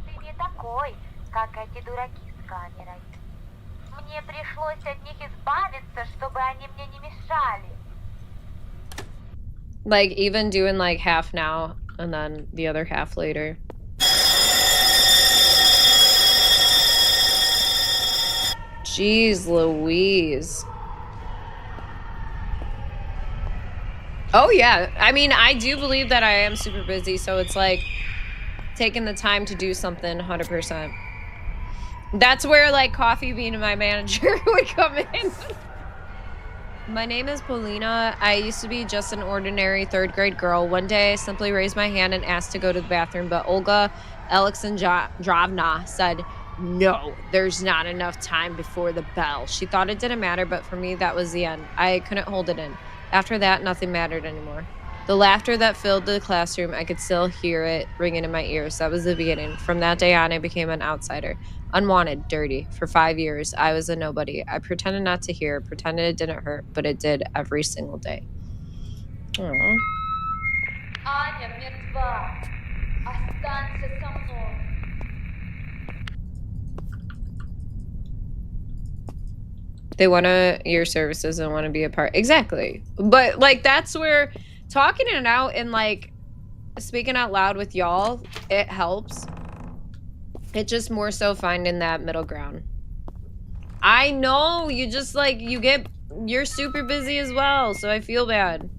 Ты не такой, как эти дураки с камерой. Мне пришлось от них избавиться, чтобы они мне не мешали. Like, even doing like half now and then the other half later. Jeez Louise. Oh yeah, I mean, I do believe that I am super busy, so it's like taking the time to do something 100%. That's where like Coffee being my manager would come in. My name is Polina. I used to be just an ordinary third grade girl. One day, I simply raised my hand and asked to go to the bathroom, but Olga Alexandrovna said, "No, there's not enough time before the bell." She thought it didn't matter, but for me, that was the end. I couldn't hold it in. After that, nothing mattered anymore. The laughter that filled the classroom, I could still hear it ringing in my ears. That was the beginning. From that day on, I became an outsider. Unwanted, dirty. For 5 years, I was a nobody. I pretended not to hear, pretended it didn't hurt, but it did every single day. Aww. Аня мертва. Останься со мной. They want your services and want to be a part. Exactly. But like, that's where talking it out and like speaking out loud with y'all, it helps. It's just more so finding that middle ground. I know, you just like, you're super busy as well, so I feel bad.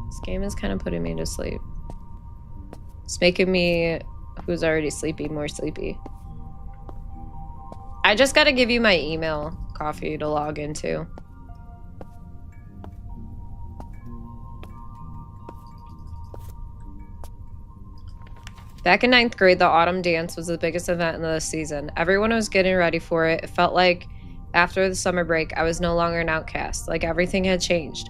This game is kind of putting me to sleep. It's making me, who's already sleepy, more sleepy. I just gotta give you my email, Coffee, to log into. Back in 9th grade, the autumn dance was the biggest event in the season. Everyone was getting ready for it. It felt like after the summer break, I was no longer an outcast, like everything had changed.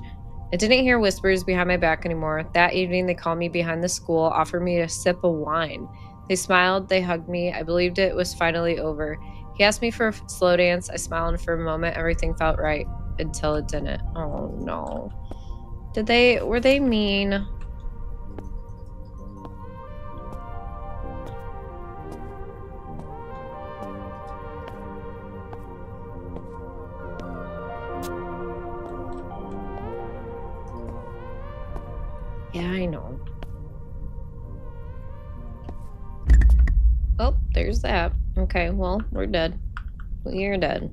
I didn't hear whispers behind my back anymore. That evening, they called me behind the school, offered me a sip of wine. They smiled, they hugged me. I believed it was finally over. He asked me for a slow dance. I smiled, and for a moment, everything felt right until it didn't. Oh no. Were they mean? Yeah, I know. Oh, there's that. Okay, well, we're dead. We're dead.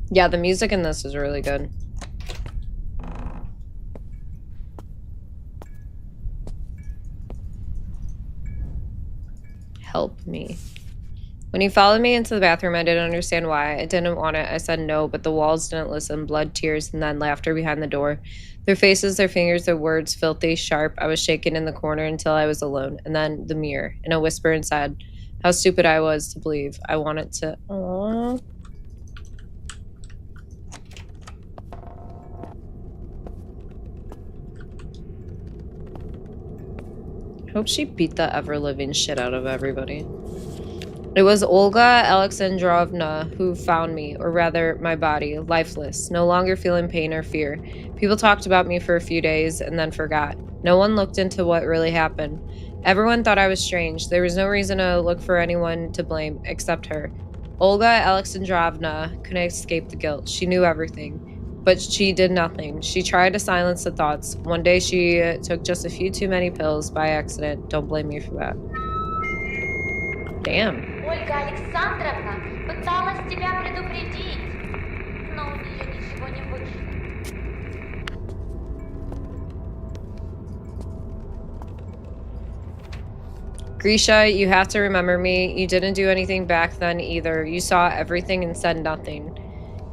Yeah, the music in this is really good. Help me. When he followed me into the bathroom, I didn't understand why. I didn't want it. I said no, but the walls didn't listen. Blood, tears, and then laughter behind the door. Their faces, their fingers, their words, filthy, sharp. I was shaken in the corner until I was alone. And then the mirror, and a whisper inside. How stupid I was to believe. I wanted to... Aww. Hope she beat the ever-living shit out of everybody. It was Olga Alexandrovna who found me, or rather, my body, lifeless, no longer feeling pain or fear. People talked about me for a few days and then forgot. No one looked into what really happened. Everyone thought I was strange. There was no reason to look for anyone to blame except her. Olga Alexandrovna couldn't escape the guilt. She knew everything, but she did nothing. She tried to silence the thoughts. One day she took just a few too many pills by accident. Don't blame me for that. Damn. Ольга Александровна пыталась тебя предупредить, но у нее ничего не вышло. Grisha, you have to remember me. You didn't do anything back then either. You saw everything and said nothing.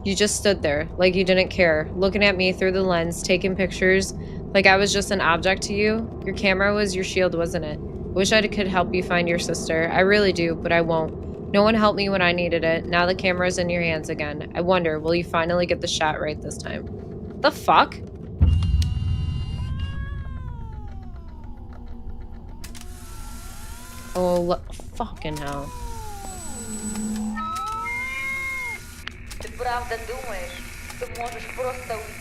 You just stood there, like you didn't care, looking at me through the lens, taking pictures, like I was just an object to you. Your camera was your shield, wasn't it? I wish I could help you find your sister. I really do, but I won't. No one helped me when I needed it. Now the camera's in your hands again. I wonder, will you finally get the shot right this time? The fuck? Oh, fucking hell. Ты правда думаешь, что можешь просто уйти?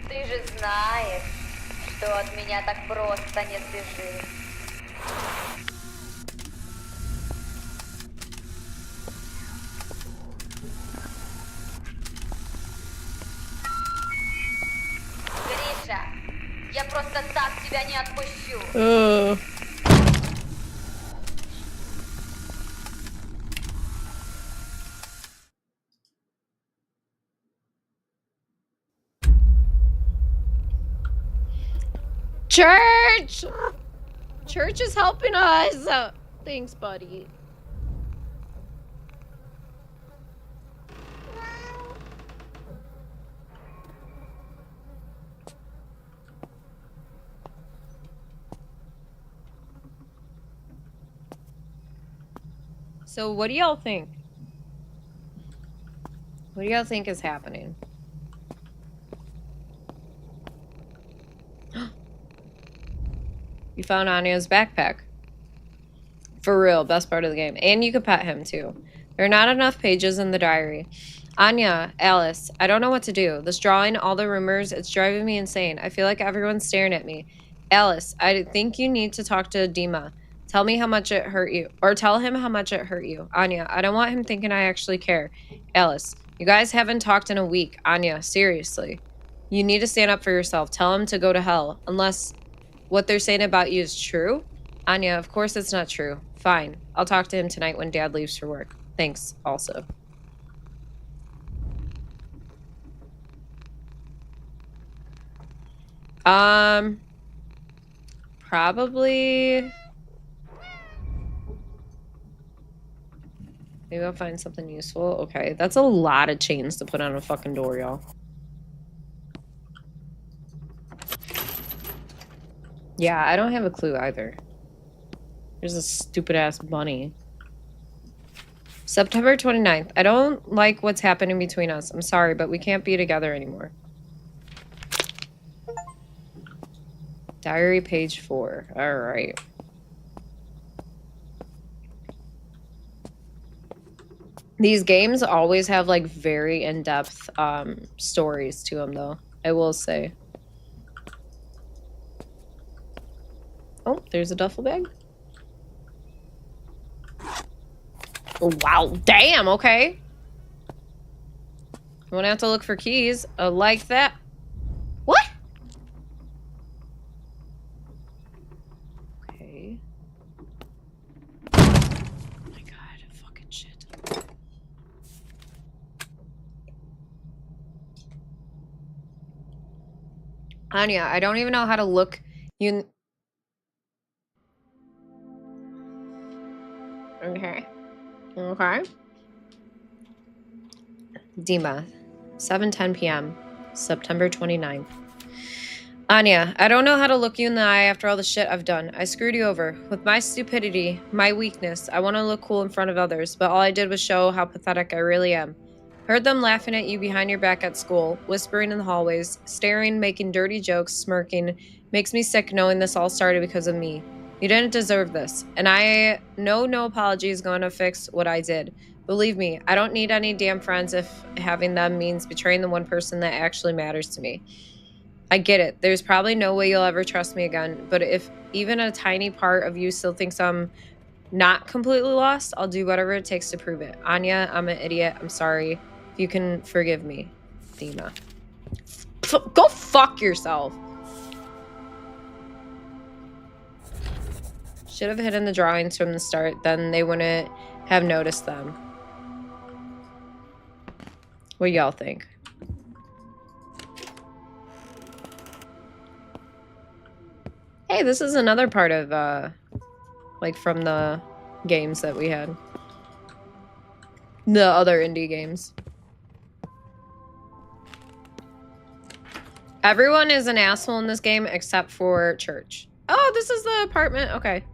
Ты же знаешь, что от меня так просто не сбежишь. Гриша, я просто так тебя не отпущу. Church! Church is helping us. Thanks, buddy. So what do y'all think? What do y'all think is happening? You found Anya's backpack. For real, best part of the game. And you could pet him too. There are not enough pages in the diary. Anya, Alice, I don't know what to do. This drawing, all the rumors, it's driving me insane. I feel like everyone's staring at me. Alice, I think you need to talk to Dima. Tell me how much it hurt you. Or tell him how much it hurt you. Anya, I don't want him thinking I actually care. Alice, you guys haven't talked in a week. Anya, seriously. You need to stand up for yourself. Tell him to go to hell. Unless what they're saying about you is true. Anya, of course it's not true. Fine. I'll talk to him tonight when Dad leaves for work. Thanks, also. Probably... Maybe I'll find something useful. Okay, that's a lot of chains to put on a fucking door, y'all. Yeah, I don't have a clue either. There's a stupid-ass bunny. September 29th. I don't like what's happening between us. I'm sorry, but we can't be together anymore. Diary page 4. Alright. These games always have, like, very in-depth stories to them, though. I will say. Oh, there's a duffel bag. Oh, wow. Damn, okay. I'm gonna have to look for keys. Like that. What? Okay. Oh my god, fucking shit. Anya, I don't even know how to look you. Okay. Okay. Dima, 7:10 p.m., September 29th. Anya, I don't know how to look you in the eye after all the shit I've done. I screwed you over. With my stupidity, my weakness, I want to look cool in front of others, but all I did was show how pathetic I really am. Heard them laughing at you behind your back at school, whispering in the hallways, staring, making dirty jokes, smirking. Makes me sick knowing this all started because of me. You didn't deserve this, and I know no apology is going to fix what I did. Believe me, I don't need any damn friends if having them means betraying the one person that actually matters to me. I get it. There's probably no way you'll ever trust me again, but if even a tiny part of you still thinks I'm not completely lost, I'll do whatever it takes to prove it. Anya, I'm an idiot. I'm sorry. If you can forgive me. Dima. Go fuck yourself. Should have hidden the drawings from the start, then they wouldn't have noticed them. What do y'all think? Hey, this is another part of Like from the games that we had. The other indie games. Everyone is an asshole in this game except for Church. Oh, this is the apartment. Okay.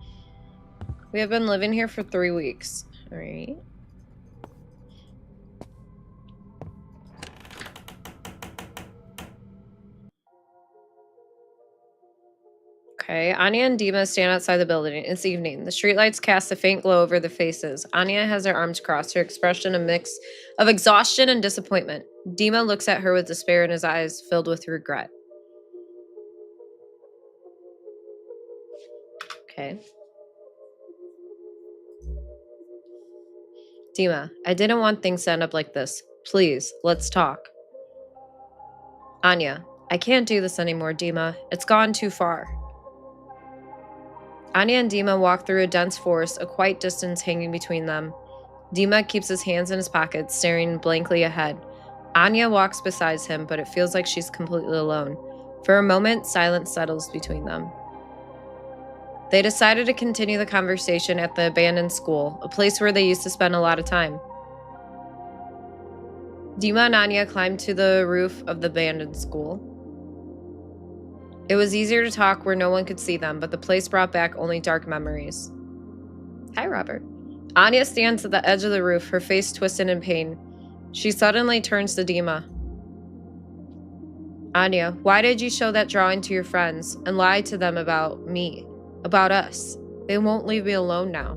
We have been living here for 3 weeks. All right. Okay, Anya and Dima stand outside the building. It's evening. The streetlights cast a faint glow over their faces. Anya has her arms crossed, her expression a mix of exhaustion and disappointment. Dima looks at her with despair in his eyes, filled with regret. Okay. Dima, I didn't want things to end up like this. Please, let's talk. Anya, I can't do this anymore, Dima. It's gone too far. Anya and Dima walk through a dense forest, a quiet distance hanging between them. Dima keeps his hands in his pockets, staring blankly ahead. Anya walks beside him, but it feels like she's completely alone. For a moment, silence settles between them. They decided to continue the conversation at the abandoned school, a place where they used to spend a lot of time. Dima and Anya climbed to the roof of the abandoned school. It was easier to talk where no one could see them, but the place brought back only dark memories. Hi, Robert. Anya stands at the edge of the roof, her face twisted in pain. She suddenly turns to Dima. Anya, why did you show that drawing to your friends and lie to them about me, about us? They won't leave me alone now.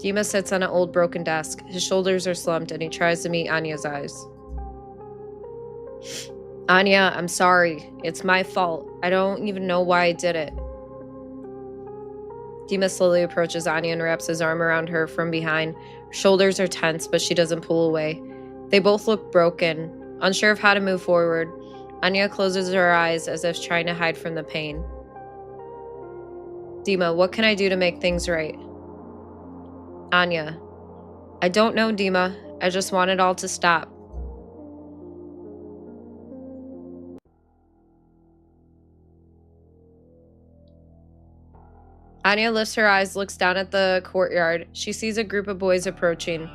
Dima sits on an old broken desk. His shoulders are slumped and he tries to meet Anya's eyes. Anya, I'm sorry. It's my fault. I don't even know why I did it. Dima slowly approaches Anya and wraps his arm around her from behind. Her shoulders are tense, but she doesn't pull away. They both look broken, unsure of how to move forward. Anya closes her eyes as if trying to hide from the pain. Dima, what can I do to make things right? Anya, I don't know, Dima. I just want it all to stop. Anya lifts her eyes, looks down at the courtyard. She sees a group of boys approaching,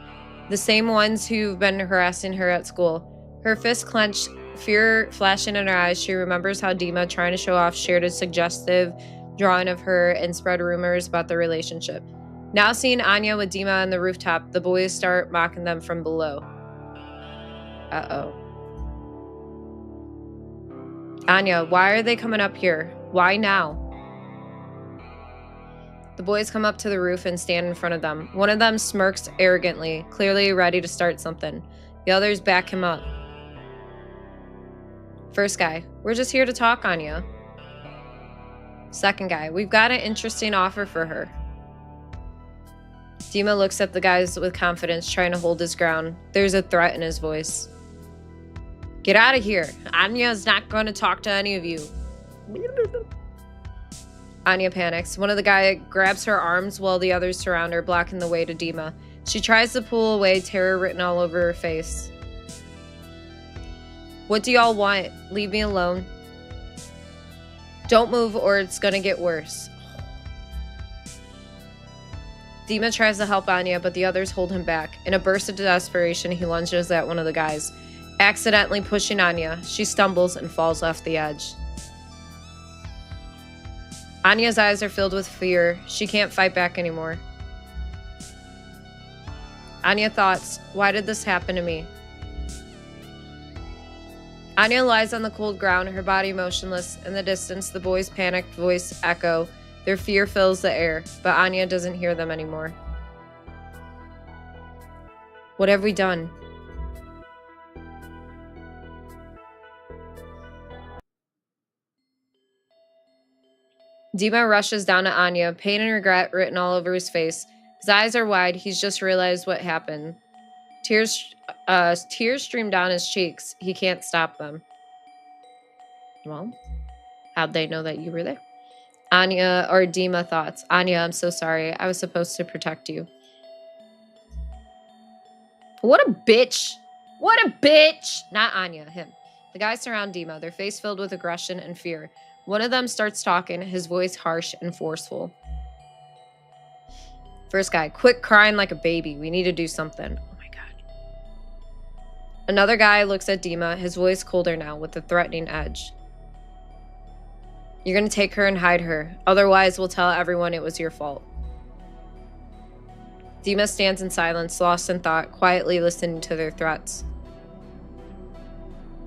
the same ones who've been harassing her at school. Her fists clenched, fear flashing in her eyes. She remembers how Dima, trying to show off, shared a suggestive drawing of her and spread rumors about the relationship. Now seeing Anya with Dima on the rooftop, the boys start mocking them from below. Uh-oh. Anya, why are they coming up here? Why now? The boys come up to the roof and stand in front of them. One of them smirks arrogantly, clearly ready to start something. The others back him up. First guy, we're just here to talk, Anya. Second guy, we've got an interesting offer for her. Dima looks at the guys with confidence, trying to hold his ground. There's a threat in his voice. Get out of here. Anya's not going to talk to any of you. Anya panics. One of the guys grabs her arms while the others surround her, blocking the way to Dima. She tries to pull away, terror written all over her face. What do y'all want? Leave me alone. Don't move or it's gonna get worse. Dima tries to help Anya, but the others hold him back. In a burst of desperation, he lunges at one of the guys, accidentally pushing Anya. She stumbles and falls off the edge. Anya's eyes are filled with fear. She can't fight back anymore. Anya thoughts, why did this happen to me? Anya lies on the cold ground, her body motionless. In the distance, the boys' panicked voice echo. Their fear fills the air, but Anya doesn't hear them anymore. What have we done? Dima rushes down to Anya, pain and regret written all over his face. His eyes are wide. He's just realized what happened. Tears stream down his cheeks. He can't stop them. Well, how'd they know that you were there? Anya, or Dima thoughts. Anya, I'm so sorry. I was supposed to protect you. What a bitch. What a bitch. Not Anya, him. The guys surround Dima, their face filled with aggression and fear. One of them starts talking, his voice harsh and forceful. First guy, quit crying like a baby. We need to do something. Oh my god. Another guy looks at Dima, his voice colder now with a threatening edge. You're gonna take her and hide her. Otherwise, we'll tell everyone it was your fault. Dima stands in silence, lost in thought, quietly listening to their threats.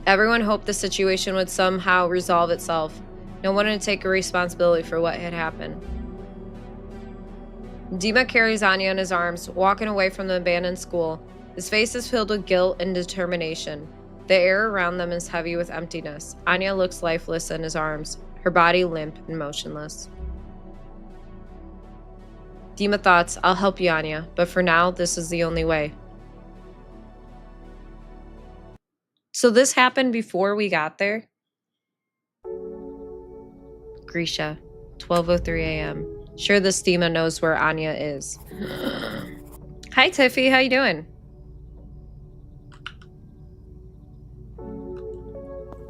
Everyone hoped the situation would somehow resolve itself. No one would take responsibility for what had happened. Dima carries Anya in his arms, walking away from the abandoned school. His face is filled with guilt and determination. The air around them is heavy with emptiness. Anya looks lifeless in his arms, her body limp and motionless. Dima thoughts, I'll help you, Anya, but for now, this is the only way. So this happened before we got there? Grisha, 12:03 a.m. Sure, this Dima knows where Anya is. Hi, Tiffy. How you doing?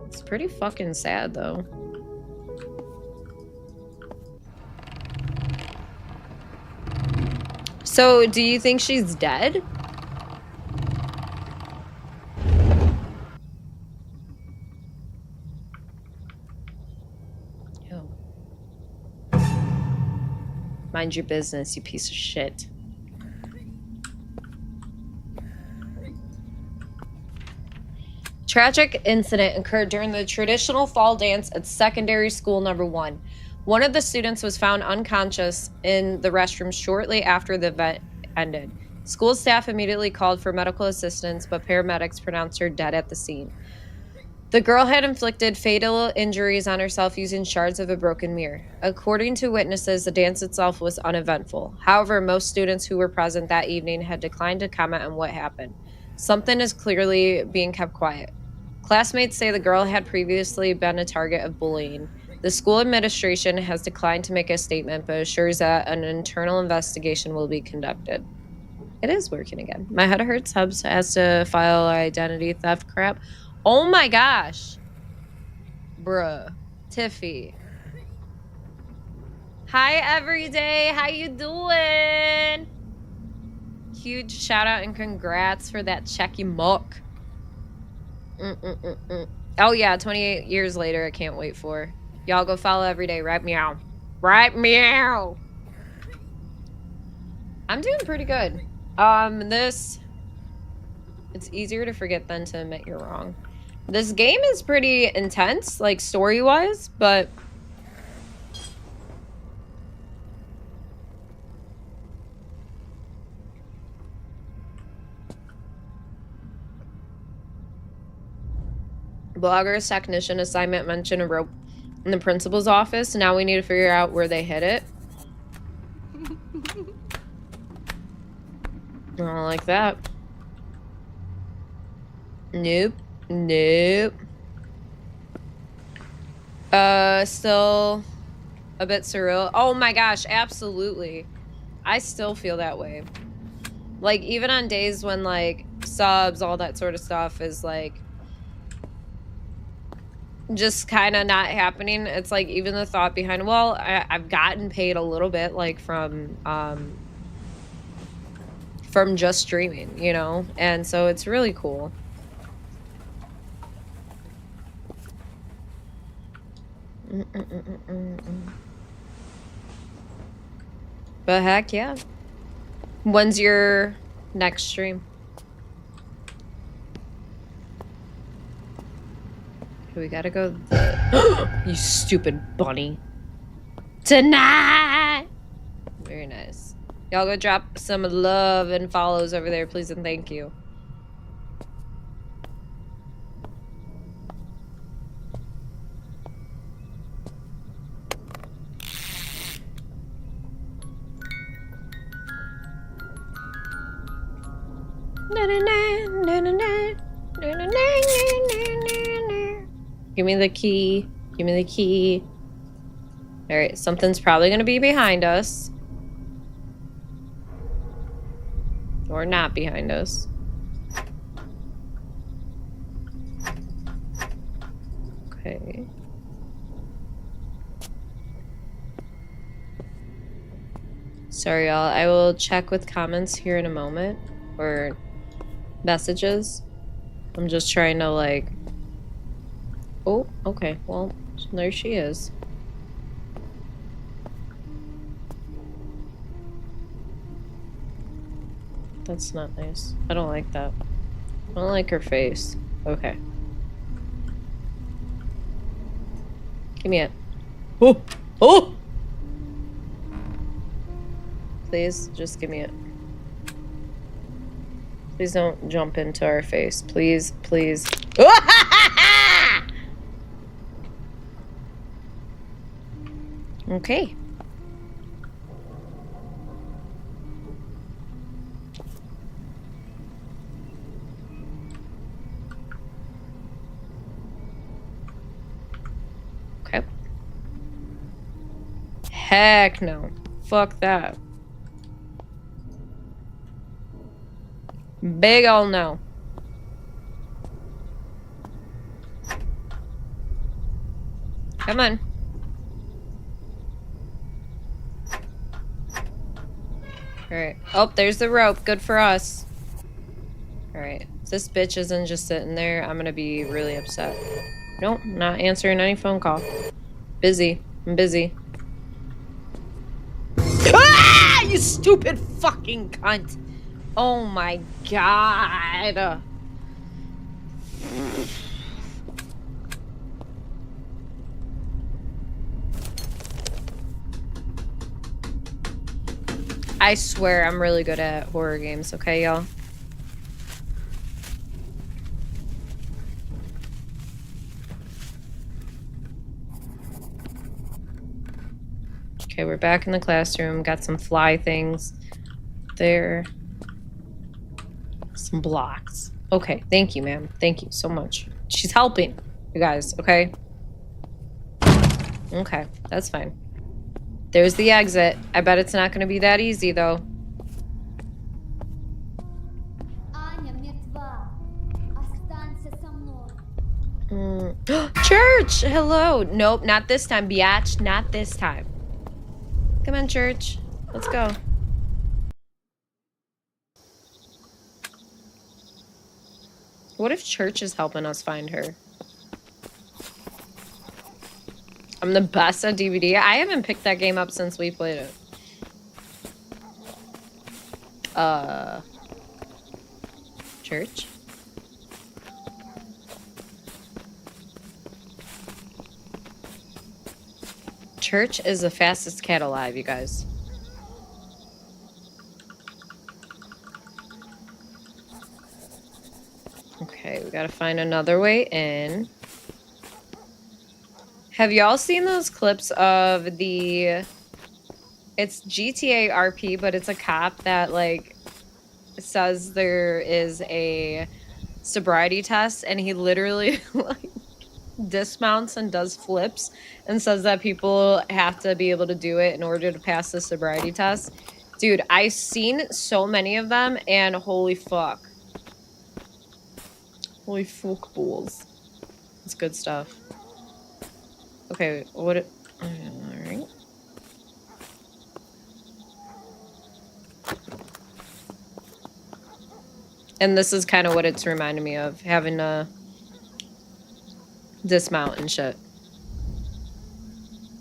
It's pretty fucking sad, though. So, do you think she's dead? Yo. Mind your business, you piece of shit. Tragic incident occurred during the traditional fall dance at secondary school number 1. One of the students was found unconscious in the restroom shortly after the event ended. School staff immediately called for medical assistance, but paramedics pronounced her dead at the scene. The girl had inflicted fatal injuries on herself using shards of a broken mirror. According to witnesses, the dance itself was uneventful. However, most students who were present that evening had declined to comment on what happened. Something is clearly being kept quiet. Classmates say the girl had previously been a target of bullying. The school administration has declined to make a statement, but assures that an internal investigation will be conducted. It is working again. My head hurts. Hubs has to file identity theft crap. Oh my gosh. Bruh. Tiffy. Hi, everyday. How you doing? Huge shout out and congrats for that checky muck. Oh yeah, 28 years later, I can't wait for. Y'all go follow every day, right meow. Right meow. I'm doing pretty good. It's easier to forget than to admit you're wrong. This game is pretty intense, like story-wise, but Blogger's technician assignment mentioned a rope in the principal's office. Now we need to figure out where they hid it. I don't like that. Nope. Nope. Still a bit surreal. Oh my gosh, absolutely. I still feel that way. Like, even on days when, like, subs, all that sort of stuff is, like, just kind of not happening. It's like, even the thought behind, well, I've gotten paid a little bit, like, from just streaming, you know? And so it's really cool. But heck yeah. When's your next stream? We gotta go you stupid bunny. Tonight! Very nice. Y'all go drop some love and follows over there, please and thank you. Give me the key. Give me the key. All right, something's probably gonna be behind us. Or not behind us. Okay. Sorry, y'all. I will check with comments here in a moment. Or messages. I'm just trying to, like... Oh, okay. Well, there she is. That's not nice. I don't like that. I don't like her face. Okay. Give me it. Oh! Oh! Please, just give me it. Please don't jump into our face. Please, please. Okay. Okay. Heck no. Fuck that. Big ol' no. Come on. Alright. Oh, there's the rope. Good for us. Alright. If this bitch isn't just sitting there, I'm gonna be really upset. Nope, not answering any phone call. Busy. I'm busy. Ah! You stupid fucking cunt! Oh my god. I swear I'm really good at horror games, okay, y'all? Okay, we're back in the classroom. Got some fly things there. Some blocks. Okay, thank you, ma'am. Thank you so much. She's helping, you guys, okay? Okay, that's fine. There's the exit. I bet it's not gonna be that easy, though. Anya мертва. Останься со мной. Church! Hello! Nope, not this time, biatch. Not this time. Come on, Church. Let's go. What if Church is helping us find her? I'm the best at DVD. I haven't picked that game up since we played it. Church? Church is the fastest cat alive, you guys. Okay, we gotta find another way in. Have y'all seen those clips of the... It's GTA RP, but it's a cop that, like, says there is a sobriety test, and he literally, like, dismounts and does flips and says that people have to be able to do it in order to pass the sobriety test. Dude, I've seen so many of them, and holy fuck. Holy fuck balls. It's good stuff. Okay, what... Alright. And this is kind of what it's reminding me of, having to dismount and shit.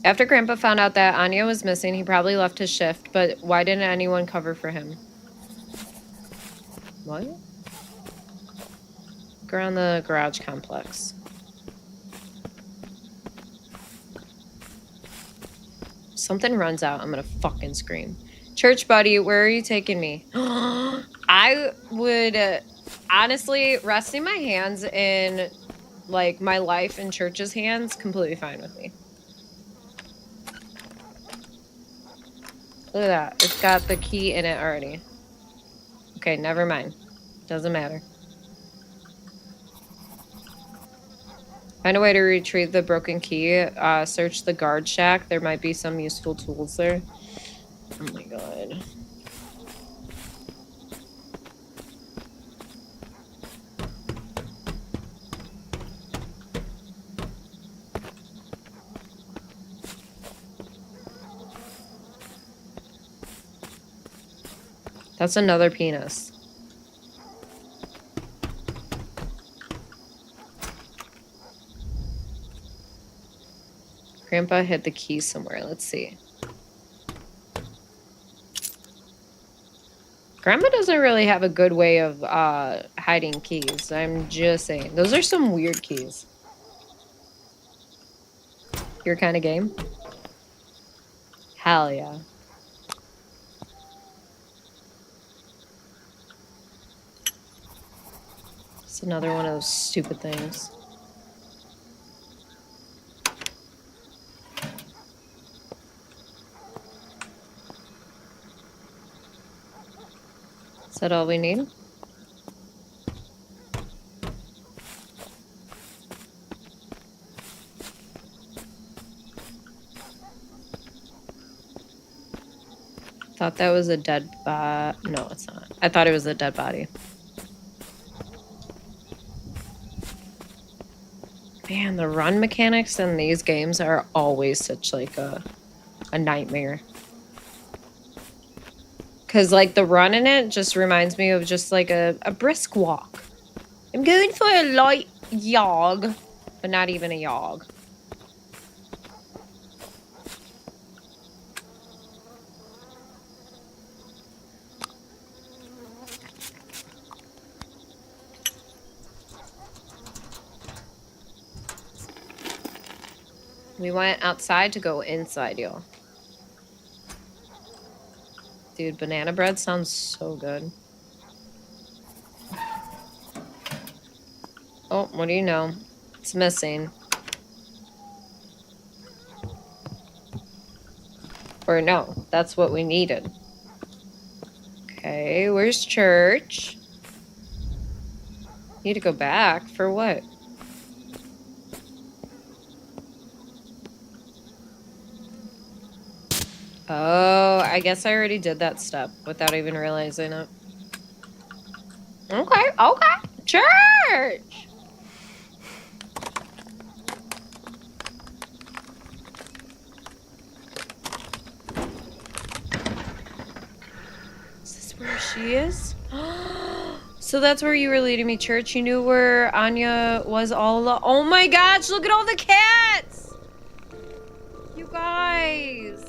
After Grandpa found out that Anya was missing, he probably left his shift, but why didn't anyone cover for him? What? Look around the garage complex. Something runs out, I'm gonna fucking scream. Church buddy, where are you taking me? I would honestly, resting my hands in like my life in Church's hands, completely fine with me. Look at that. It's got the key in it already. Okay, never mind. Doesn't matter. Find a way to retrieve the broken key. Search the guard shack. There might be some useful tools there. Oh my god. That's another penis. Grandpa hid the key somewhere. Let's see. Grandma doesn't really have a good way of hiding keys. I'm just saying. Those are some weird keys. Your kind of game? Hell yeah. It's another one of those stupid things. Is that all we need? Thought that was a dead body. No, it's not. I thought it was a dead body. Man, the run mechanics in these games are always such like a nightmare. Because like the run in it just reminds me of just like a brisk walk. I'm going for a light jog, but not even a jog. We went outside to go inside, y'all. Dude, banana bread sounds so good. Oh, what do you know? It's missing. Or no, that's what we needed. Okay, where's church? Need to go back for what? Oh, I guess I already did that step without even realizing it. Okay, okay. Church! Is this where she is? So that's where you were leading me, church. You knew where Anya was all along. Oh my gosh, look at all the cats! You guys.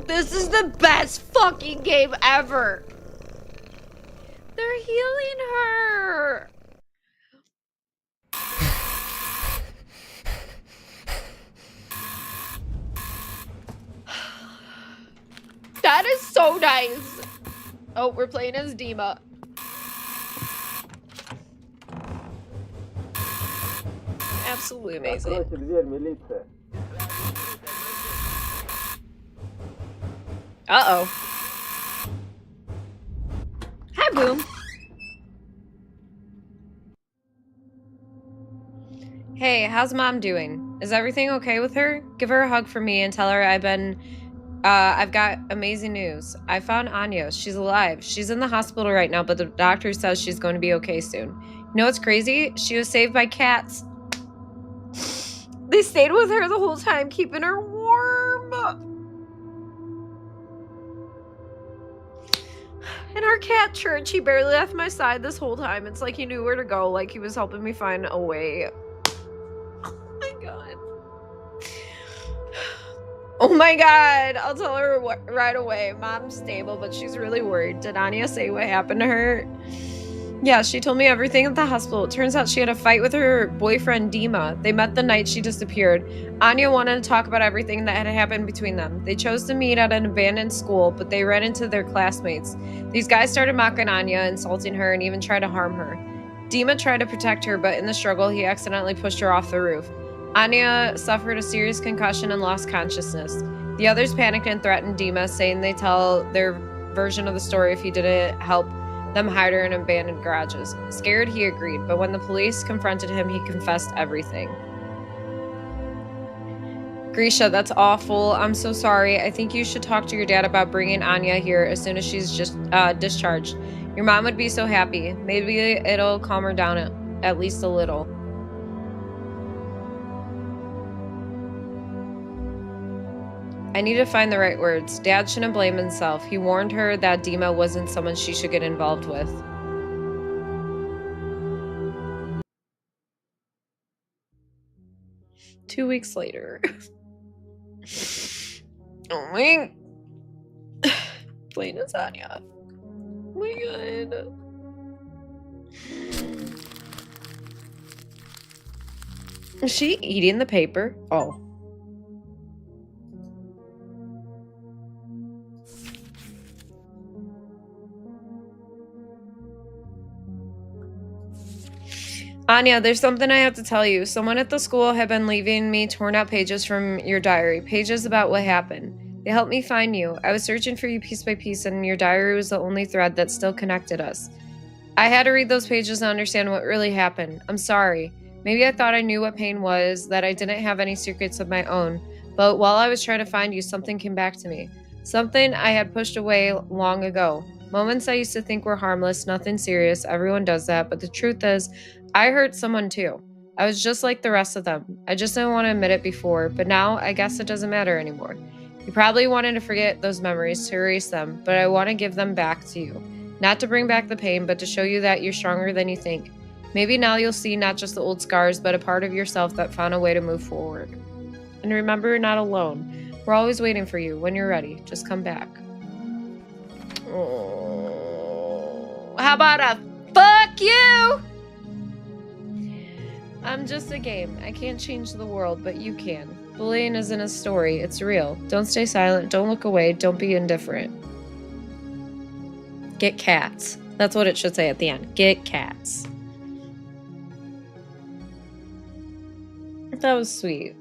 This is the best fucking game ever. They're healing her. That is so nice. Oh, we're playing as Dima. Absolutely amazing. Uh-oh. Hi, Boom. Hey, how's Mom doing? Is everything okay with her? Give her a hug for me and tell her I've got amazing news. I found Anya. She's alive. She's in the hospital right now, but the doctor says she's going to be okay soon. You know what's crazy? She was saved by cats. They stayed with her the whole time, keeping her warm. And our cat, Church, he barely left my side this whole time. It's like he knew where to go, like he was helping me find a way. Oh my god. Oh my god. I'll tell her right away. Mom's stable, but she's really worried. Did Anya say what happened to her? Yeah, she told me everything at the hospital. It turns out she had a fight with her boyfriend, Dima. They met the night she disappeared. Anya wanted to talk about everything that had happened between them. They chose to meet at an abandoned school, but they ran into their classmates. These guys started mocking Anya, insulting her, and even tried to harm her. Dima tried to protect her, but in the struggle, he accidentally pushed her off the roof. Anya suffered a serious concussion and lost consciousness. The others panicked and threatened Dima, saying they'd tell their version of the story if he didn't help them hide her in abandoned garages. Scared, he agreed, but when the police confronted him, he confessed everything. Grisha, that's awful. I'm so sorry. I think you should talk to your dad about bringing Anya here as soon as she's just discharged. Your mom would be so happy. Maybe it'll calm her down at least a little. I need to find the right words. Dad shouldn't blame himself. He warned her that Dima wasn't someone she should get involved with. Two weeks later. Oh my... Plain as Anya. Oh my god. Is she eating the paper? Oh. Anya, there's something I have to tell you. Someone at the school had been leaving me torn out pages from your diary, pages about what happened. They helped me find you. I was searching for you piece by piece, and your diary was the only thread that still connected us. I had to read those pages to understand what really happened. I'm sorry. Maybe I thought I knew what pain was, that I didn't have any secrets of my own. But while I was trying to find you, something came back to me. Something I had pushed away long ago. Moments I used to think were harmless, nothing serious. Everyone does that. But the truth is, I hurt someone too. I was just like the rest of them. I just didn't want to admit it before, but now I guess it doesn't matter anymore. You probably wanted to forget those memories, to erase them, but I want to give them back to you. Not to bring back the pain, but to show you that you're stronger than you think. Maybe now you'll see not just the old scars, but a part of yourself that found a way to move forward. And remember, you're not alone. We're always waiting for you. When you're ready, just come back. Oh, how about a fuck you? I'm just a game. I can't change the world, but you can. Bullying isn't a story. It's real. Don't stay silent. Don't look away. Don't be indifferent. Get cats. That's what it should say at the end. Get cats. That was sweet.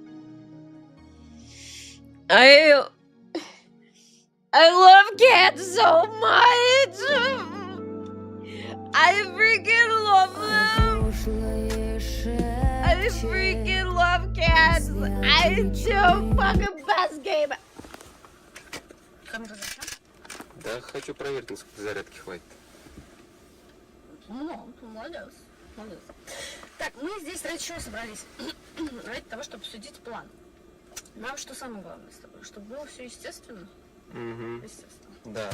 I love cats so much. I freaking love them. I freaking love cats. It's the fucking best game. Да, хочу проверить, насколько зарядки хватит. Ну, молодец, молодец. Так, мы здесь ради чего собрались? Ради того, чтобы обсудить план. Нам что самое главное с тобой? Чтобы было все естественно? Угу. Естественно. Да,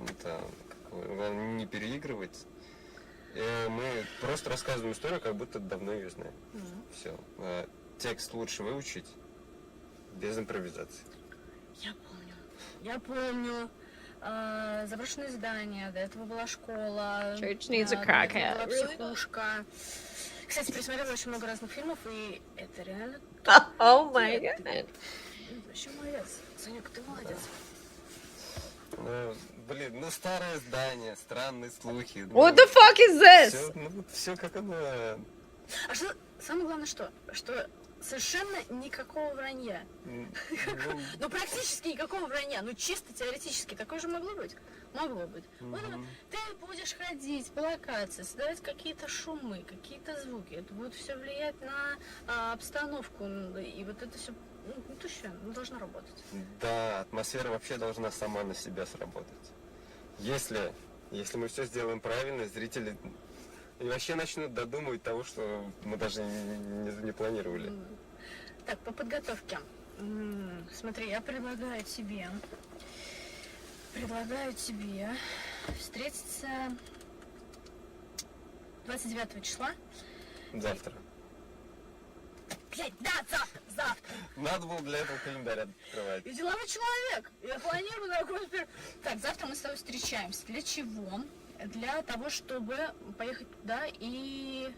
это главное не переигрывать. Мы просто рассказываем историю, как будто давно ее знаем. Все. Текст лучше выучить без импровизации. Я помню. Заброшенное здание, до этого была школа. Church needs a crackhead. Была психушка. Кстати, присмотрела очень много разных фильмов, и это реально... Oh my god. Вообще молодец. Санек, ты молодец. Блин, ну старое здание, странные слухи. What the fuck is this? Все как оно... А что, самое главное, что совершенно никакого вранья. Ну, практически никакого вранья. Ну, чисто теоретически. Такое же могло быть. Могло быть. Вот ты будешь ходить по локации, создавать какие-то шумы, какие-то звуки. Это будет все влиять на обстановку. И вот это все, ну, точно, должно работать. Да, атмосфера вообще должна сама на себя сработать. Если мы все сделаем правильно, зрители... И вообще начнут додумывать того, что мы даже не планировали. Так, по подготовке. Смотри, я предлагаю тебе встретиться 29 числа. Завтра. Блядь, да, завтра. Надо было для этого календарь открывать. Я деловой человек. Я планирую такой... Так, завтра мы с тобой встречаемся. Для чего? Для того, чтобы поехать туда и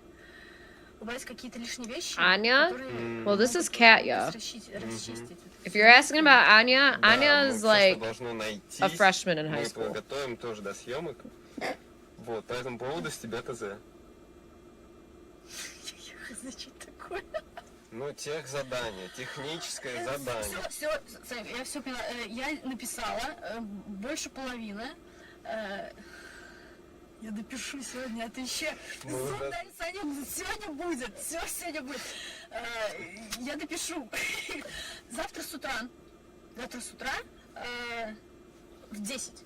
убрать какие-то лишние вещи. Anya? Которые Well, this is Katya. расчистить. If you're asking about Anya, Anya is like a freshman in high Мы school. подготовим тоже до съемок. Вот, по этому поводу с тебя ТЗ. Значит, такое. Ну, техзадание, техническое задание. Все, я все поняла. Я написала больше половины. Я допишу сегодня, а ты еще... Сегодня будет, все сегодня будет. Я допишу. Завтра с утра в 10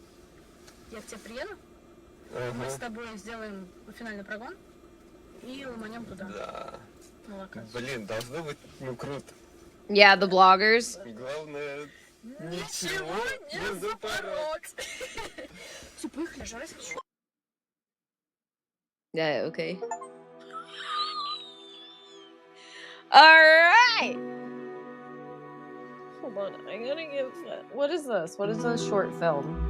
я к тебе приеду. Мы с тобой сделаем финальный прогон и ломанем туда. Да. На локацию. Блин, должно быть, ну, круто. Yeah, the bloggers. Главное, ничего не запороть. Все, поехали, жара свечу. Yeah, okay. Alright! Hold on, I gotta give... What is this? What is this short film?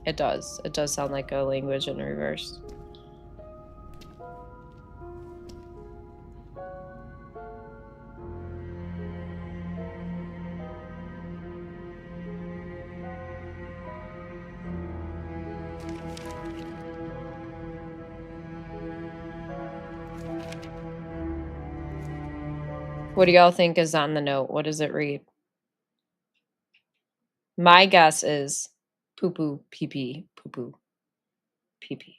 It does. It does sound like a language in reverse. What do y'all think is on the note? What does it read? My guess is poo poo, pee pee, poo poo, pee pee.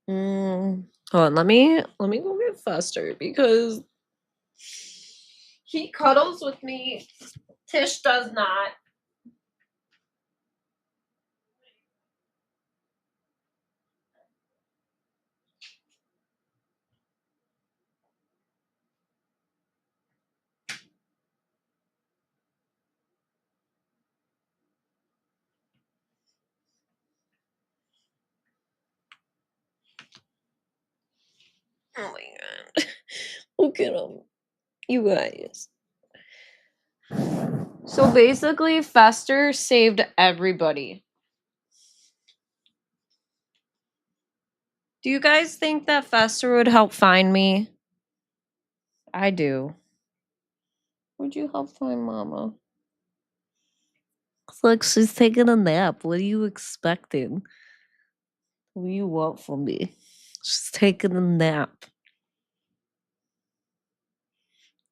Hold on, let me go get Fester because he cuddles with me. Tish does not. Oh my god. Look at him. You guys. So basically, Fester saved everybody. Do you guys think that Fester would help find me? I do. Would you help find Mama? Look, she's taking a nap. What are you expecting? What do you want from me? She's taking a nap.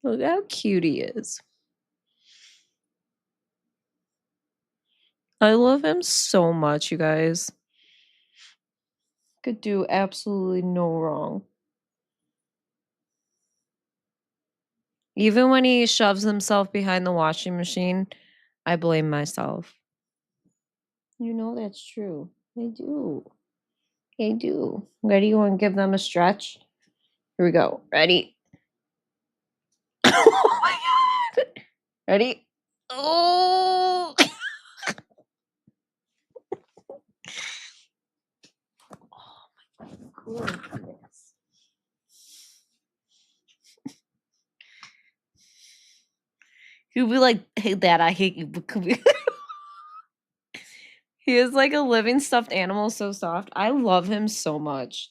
Look how cute he is. I love him so much, you guys. Could do absolutely no wrong. Even when he shoves himself behind the washing machine, I blame myself. You know that's true. I do. I do. Ready? You want to give them a stretch? Here we go. Ready? Oh my god! Ready? Oh! Oh my goodness. He'll be like, hey, Dad, I hate you, but come here. He is like a living stuffed animal, so soft. I love him so much.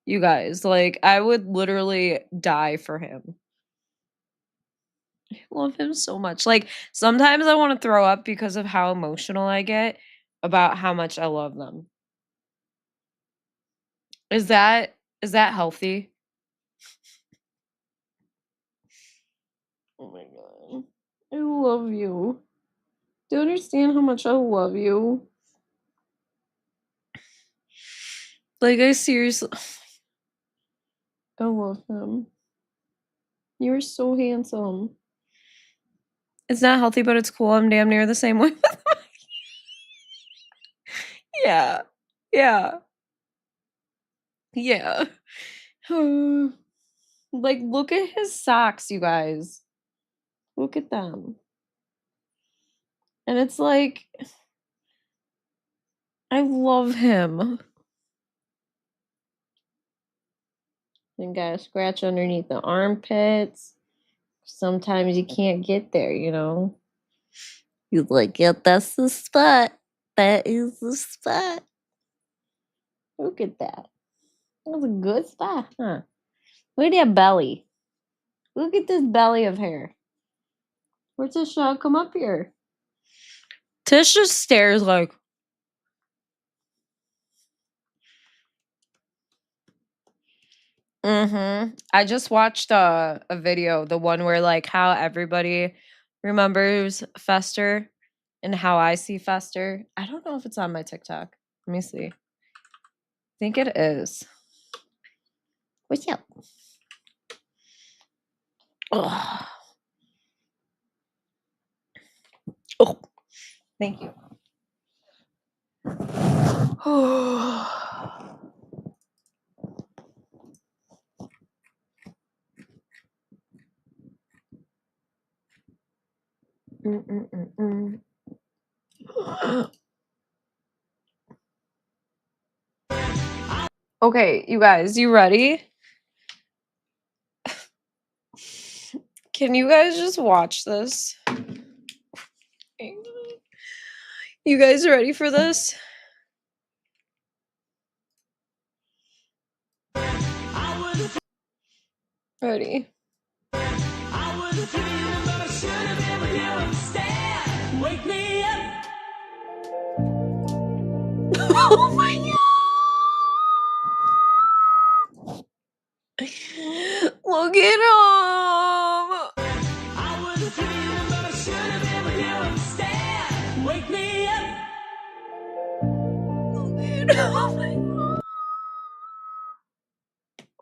You guys, like, I would literally die for him. I love him so much. Like, sometimes I want to throw up because of how emotional I get about how much I love them. Is that healthy? Oh my god. I love you. Do you understand how much I love you? Like, I seriously... I love him. You're so handsome. It's not healthy, but it's cool. I'm damn near the same way. Yeah. Yeah. Yeah. Like, look at his socks, you guys. Look at them. And it's like, I love him. You gotta scratch underneath the armpits. Sometimes you can't get there, you know? You're like, yep, that's the spot. That is the spot. Look at that. That was a good spot, huh? Look at that belly. Look at this belly of hair. Where's Tish? Come up here. Tish just stares like. I just watched a video, the one where like how everybody remembers Fester and how I see Fester. I don't know if it's on my TikTok. Let me see. I think it is. What's up? Oh. Oh, thank you. Okay, you guys, you ready? Can you guys just watch this? You guys ready for this? Ready? Oh my god! Look at him! Wake me up! Oh my god!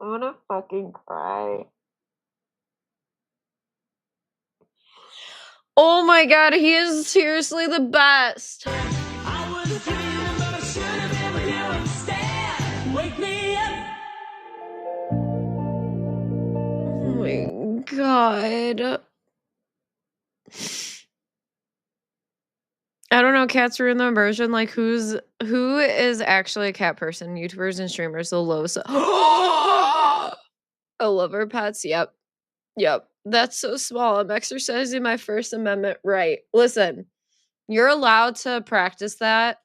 I'm gonna fucking cry. Oh my god, he is seriously the best. Wake me up. Oh my god. I don't know, cats ruin the immersion. Like, who is actually a cat person? YouTubers and streamers, the lowest. I love our pets. Yep. That's so small. I'm exercising my First Amendment right. Listen, you're allowed to practice that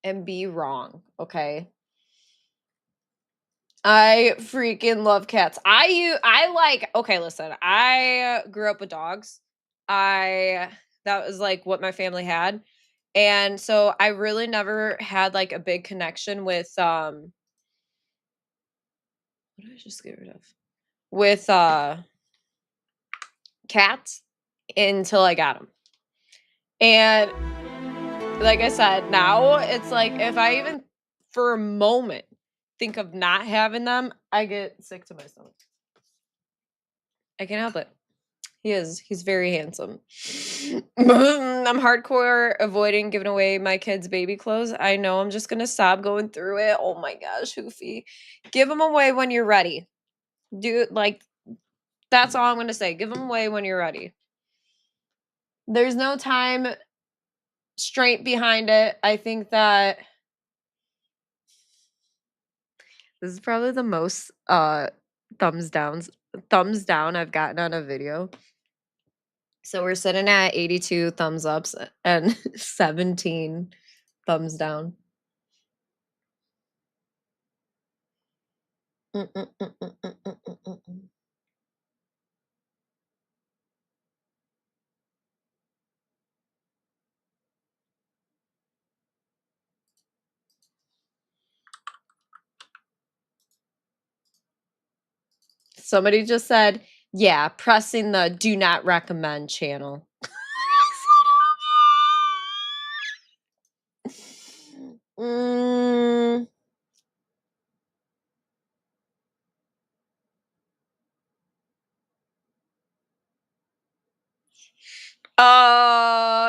and be wrong, okay? I freaking love cats. Okay, listen. I grew up with dogs. That was like what my family had. And so I really never had like a big connection with what did I just get rid of? With cats until I got them. And like I said, now it's like if I even for a moment think of not having them, I get sick to my stomach. I can't help it. He's very handsome. I'm hardcore avoiding giving away my kids' baby clothes. I know I'm just gonna sob going through it. Oh my gosh, Hoofy. Give them away when you're ready. That's all I'm gonna say. Give them away when you're ready. There's no time straight behind it. I think that this is probably the most thumbs down I've gotten on a video. So we're sitting at 82 thumbs ups and 17 thumbs down. Somebody just said, yeah, pressing the do not recommend channel. Mm.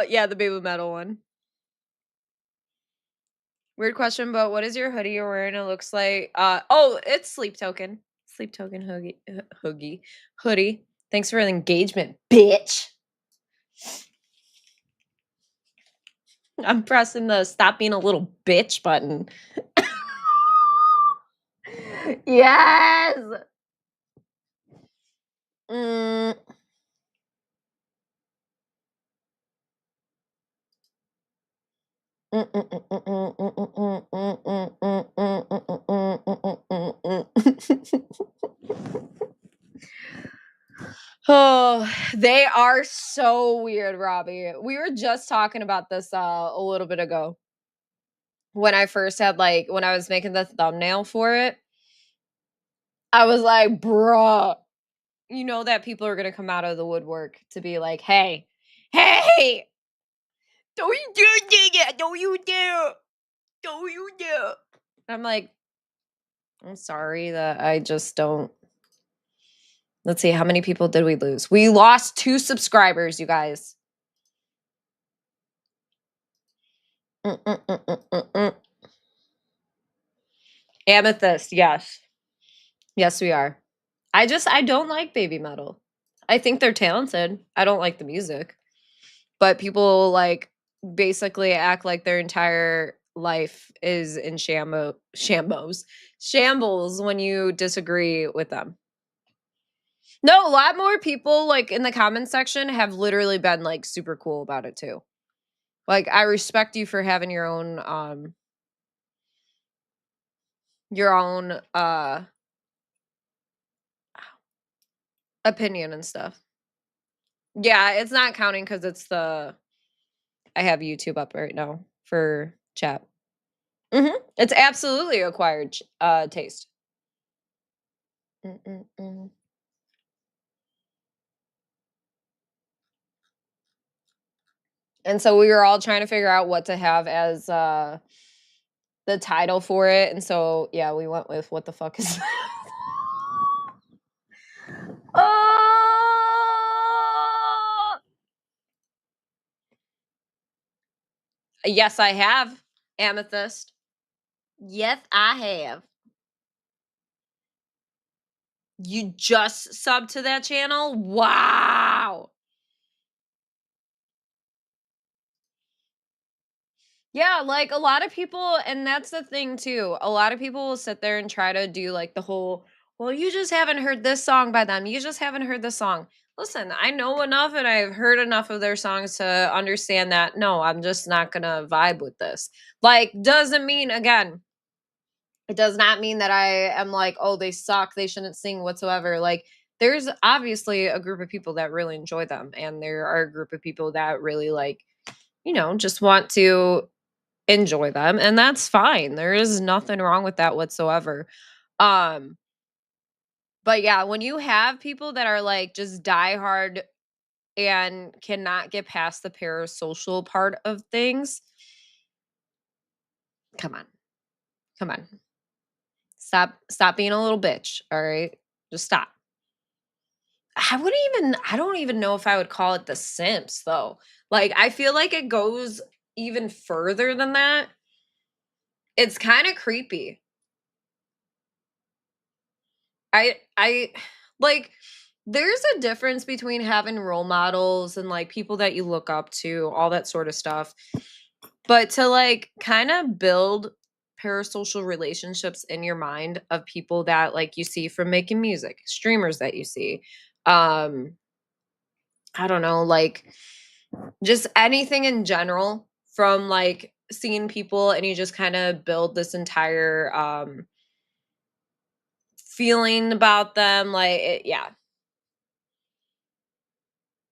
Yeah, the baby metal one. Weird question, but what is your hoodie you're wearing? It looks like it's Sleep Token. Sleep Token hoodie. Thanks for the engagement, bitch. I'm pressing the stop being a little bitch button. Yes. Mm. Oh, they are so weird, Robbie. We were just talking about this a little bit ago. When I first had when I was making the thumbnail for it, I was like, bruh, you know that people are gonna come out of the woodwork to be like, hey, don't you do it, don't you do. I'm like, I'm sorry that I just don't. Let's see, how many people did we lose? We lost 2 subscribers, you guys. Mm. Amethyst, yes. Yes, we are. I don't like baby metal. I think they're talented. I don't like the music. But people like basically act like their entire life is in shambles when you disagree with them. No, a lot more people like in the comment section have literally been like super cool about it too. Like I respect you for having your own opinion and stuff. Yeah, it's not counting because I have YouTube up right now for chat. It's absolutely acquired taste. Mm. And so we were all trying to figure out what to have as the title for it, and so yeah, we went with what the fuck is that? Oh! Yes, I have. Amethyst. Yes, I have. You just subbed to that channel? Wow. Yeah, like a lot of people, and that's the thing too. A lot of people will sit there and try to do like the whole, well, you just haven't heard this song by them. You just haven't heard this song. Listen, I know enough and I've heard enough of their songs to understand that no, I'm just not gonna vibe with this. Like, doesn't mean, again, it does not mean that I am like, oh, they suck, they shouldn't sing whatsoever. Like, there's obviously a group of people that really enjoy them, and there are a group of people that really like, just want to enjoy them, and that's fine. There is nothing wrong with that whatsoever. Um, but yeah, when you have people that are like just diehard and cannot get past the parasocial part of things, come on. Come on. Stop being a little bitch, all right? Just stop. I don't even know if I would call it the simps though. Like I feel like it goes even further than that. It's kind of creepy. I like there's a difference between having role models and like people that you look up to, all that sort of stuff. But to like kind of build parasocial relationships in your mind of people that like you see from making music, streamers that you see. Um I don't know, like just anything in general from like seeing people and you just kind of build this entire feeling about them like yeah.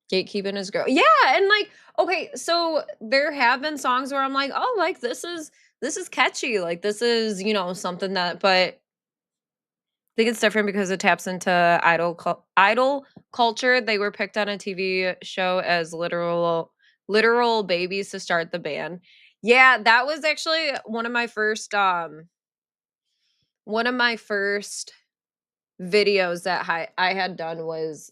Gatekeeping is girl. Yeah, and like, okay, so there have been songs where I'm like, oh, like this is catchy. Like this is, something that but I think it's different because it taps into idol culture. They were picked on a TV show as literal babies to start the band. Yeah, that was actually one of my first videos that I had done was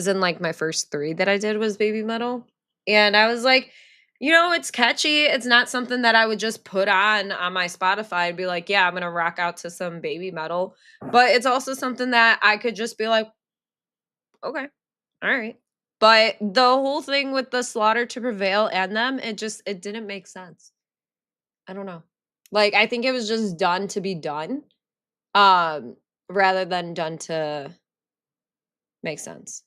in like my first 3 that I did was baby metal. And I was like, it's catchy. It's not something that I would just put on my Spotify and be like, yeah, I'm going to rock out to some baby metal. But it's also something that I could just be like, okay, all right. But the whole thing with the Slaughter to Prevail and them, it didn't make sense. I don't know. Like I think it was just done to be done um rather than done to make sense.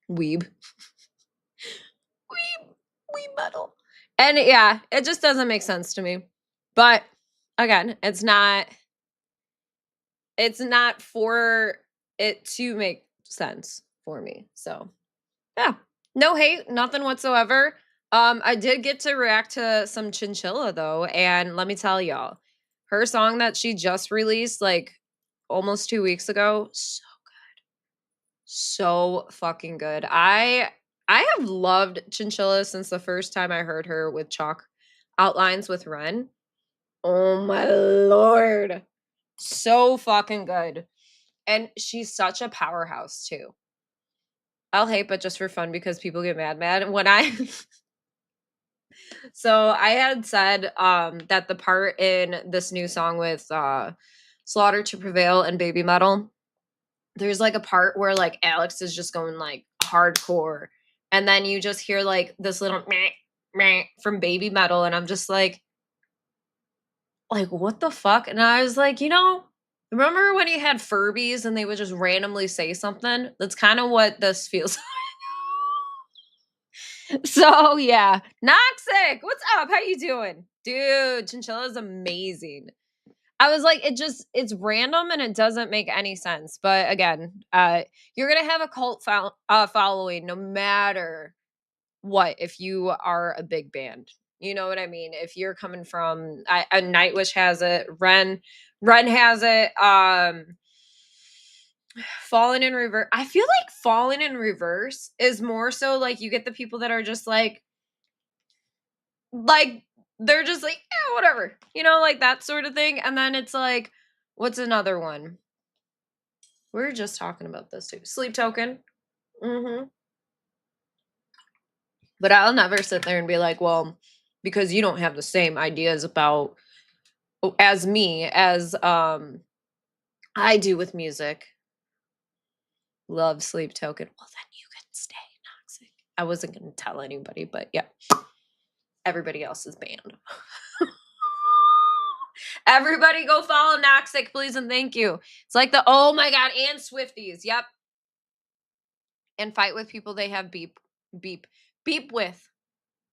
Weeb. We metal. And yeah, it just doesn't make sense to me. But again, it's not for it to make sense for me. So, yeah. No hate, nothing whatsoever. I did get to react to some Chinchilla though, and let me tell y'all, her song that she just released like almost 2 weeks ago, so fucking good. I have loved Chinchilla since the first time I heard her with Chalk Outlines with Ren. Oh my lord. So fucking good. And she's such a powerhouse too. I'll hate, but just for fun because people get mad. When I so I had said that the part in this new song with Slaughter to Prevail and Baby Metal, there's like a part where like Alex is just going like hardcore. And then you just hear like this little meh, meh from Baby Metal. And I'm just like, what the fuck? And I was like, remember when you had Furbies and they would just randomly say something? That's kind of what this feels like. So yeah. Noxic, what's up? How you doing? Dude, Chinchilla is amazing. I was like, it's random and it doesn't make any sense. But again, you're gonna have a cult following no matter what if you are a big band. You know what I mean? If you're coming from a Nightwish has it, Ren has it, Fallen in Reverse. I feel like Fallen in Reverse is more so like you get the people that are just like they're just like, yeah, whatever. Like that sort of thing. And then it's like, what's another one? We were just talking about this too. Sleep Token. Mm-hmm. But I'll never sit there and be like, well, because you don't have the same ideas about as me as I do with music. Love Sleep Token. Well, then you can stay, Noxic. I wasn't going to tell anybody, but yeah. Everybody else is banned. Everybody go follow Noxic, please and thank you. It's like oh my god, and Swifties. Yep. And fight with people they have beep with.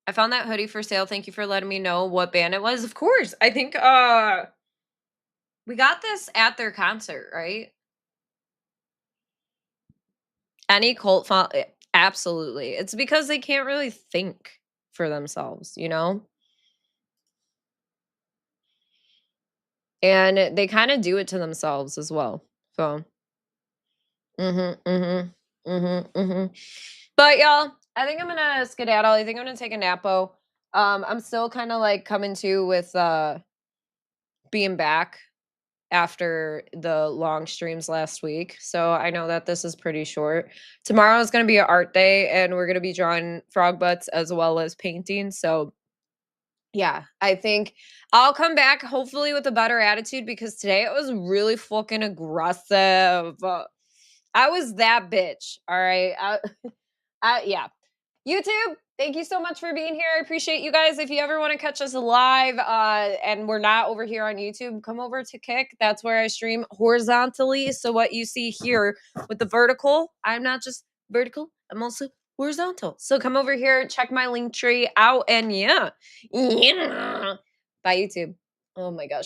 I found that hoodie for sale. Thank you for letting me know what band it was. Of course. I think we got this at their concert, right? Any cult absolutely. It's because they can't really think for themselves, And they kind of do it to themselves as well. So But y'all, I think I'm gonna skedaddle. I think I'm gonna take a napo. I'm still kind of like coming to with being back after the long streams last week. So I know that this is pretty short. Tomorrow is going to be an art day and we're going to be drawing frog butts as well as painting. So yeah, I think I'll come back hopefully with a better attitude because today it was really fucking aggressive. I was that bitch. All right. Yeah. YouTube, thank you so much for being here. I appreciate you guys. If you ever want to catch us live and we're not over here on YouTube, come over to Kick. That's where I stream horizontally. So what you see here with the vertical, I'm not just vertical, I'm also horizontal. So come over here, check my link tree out, and yeah. Bye, YouTube. Oh my gosh.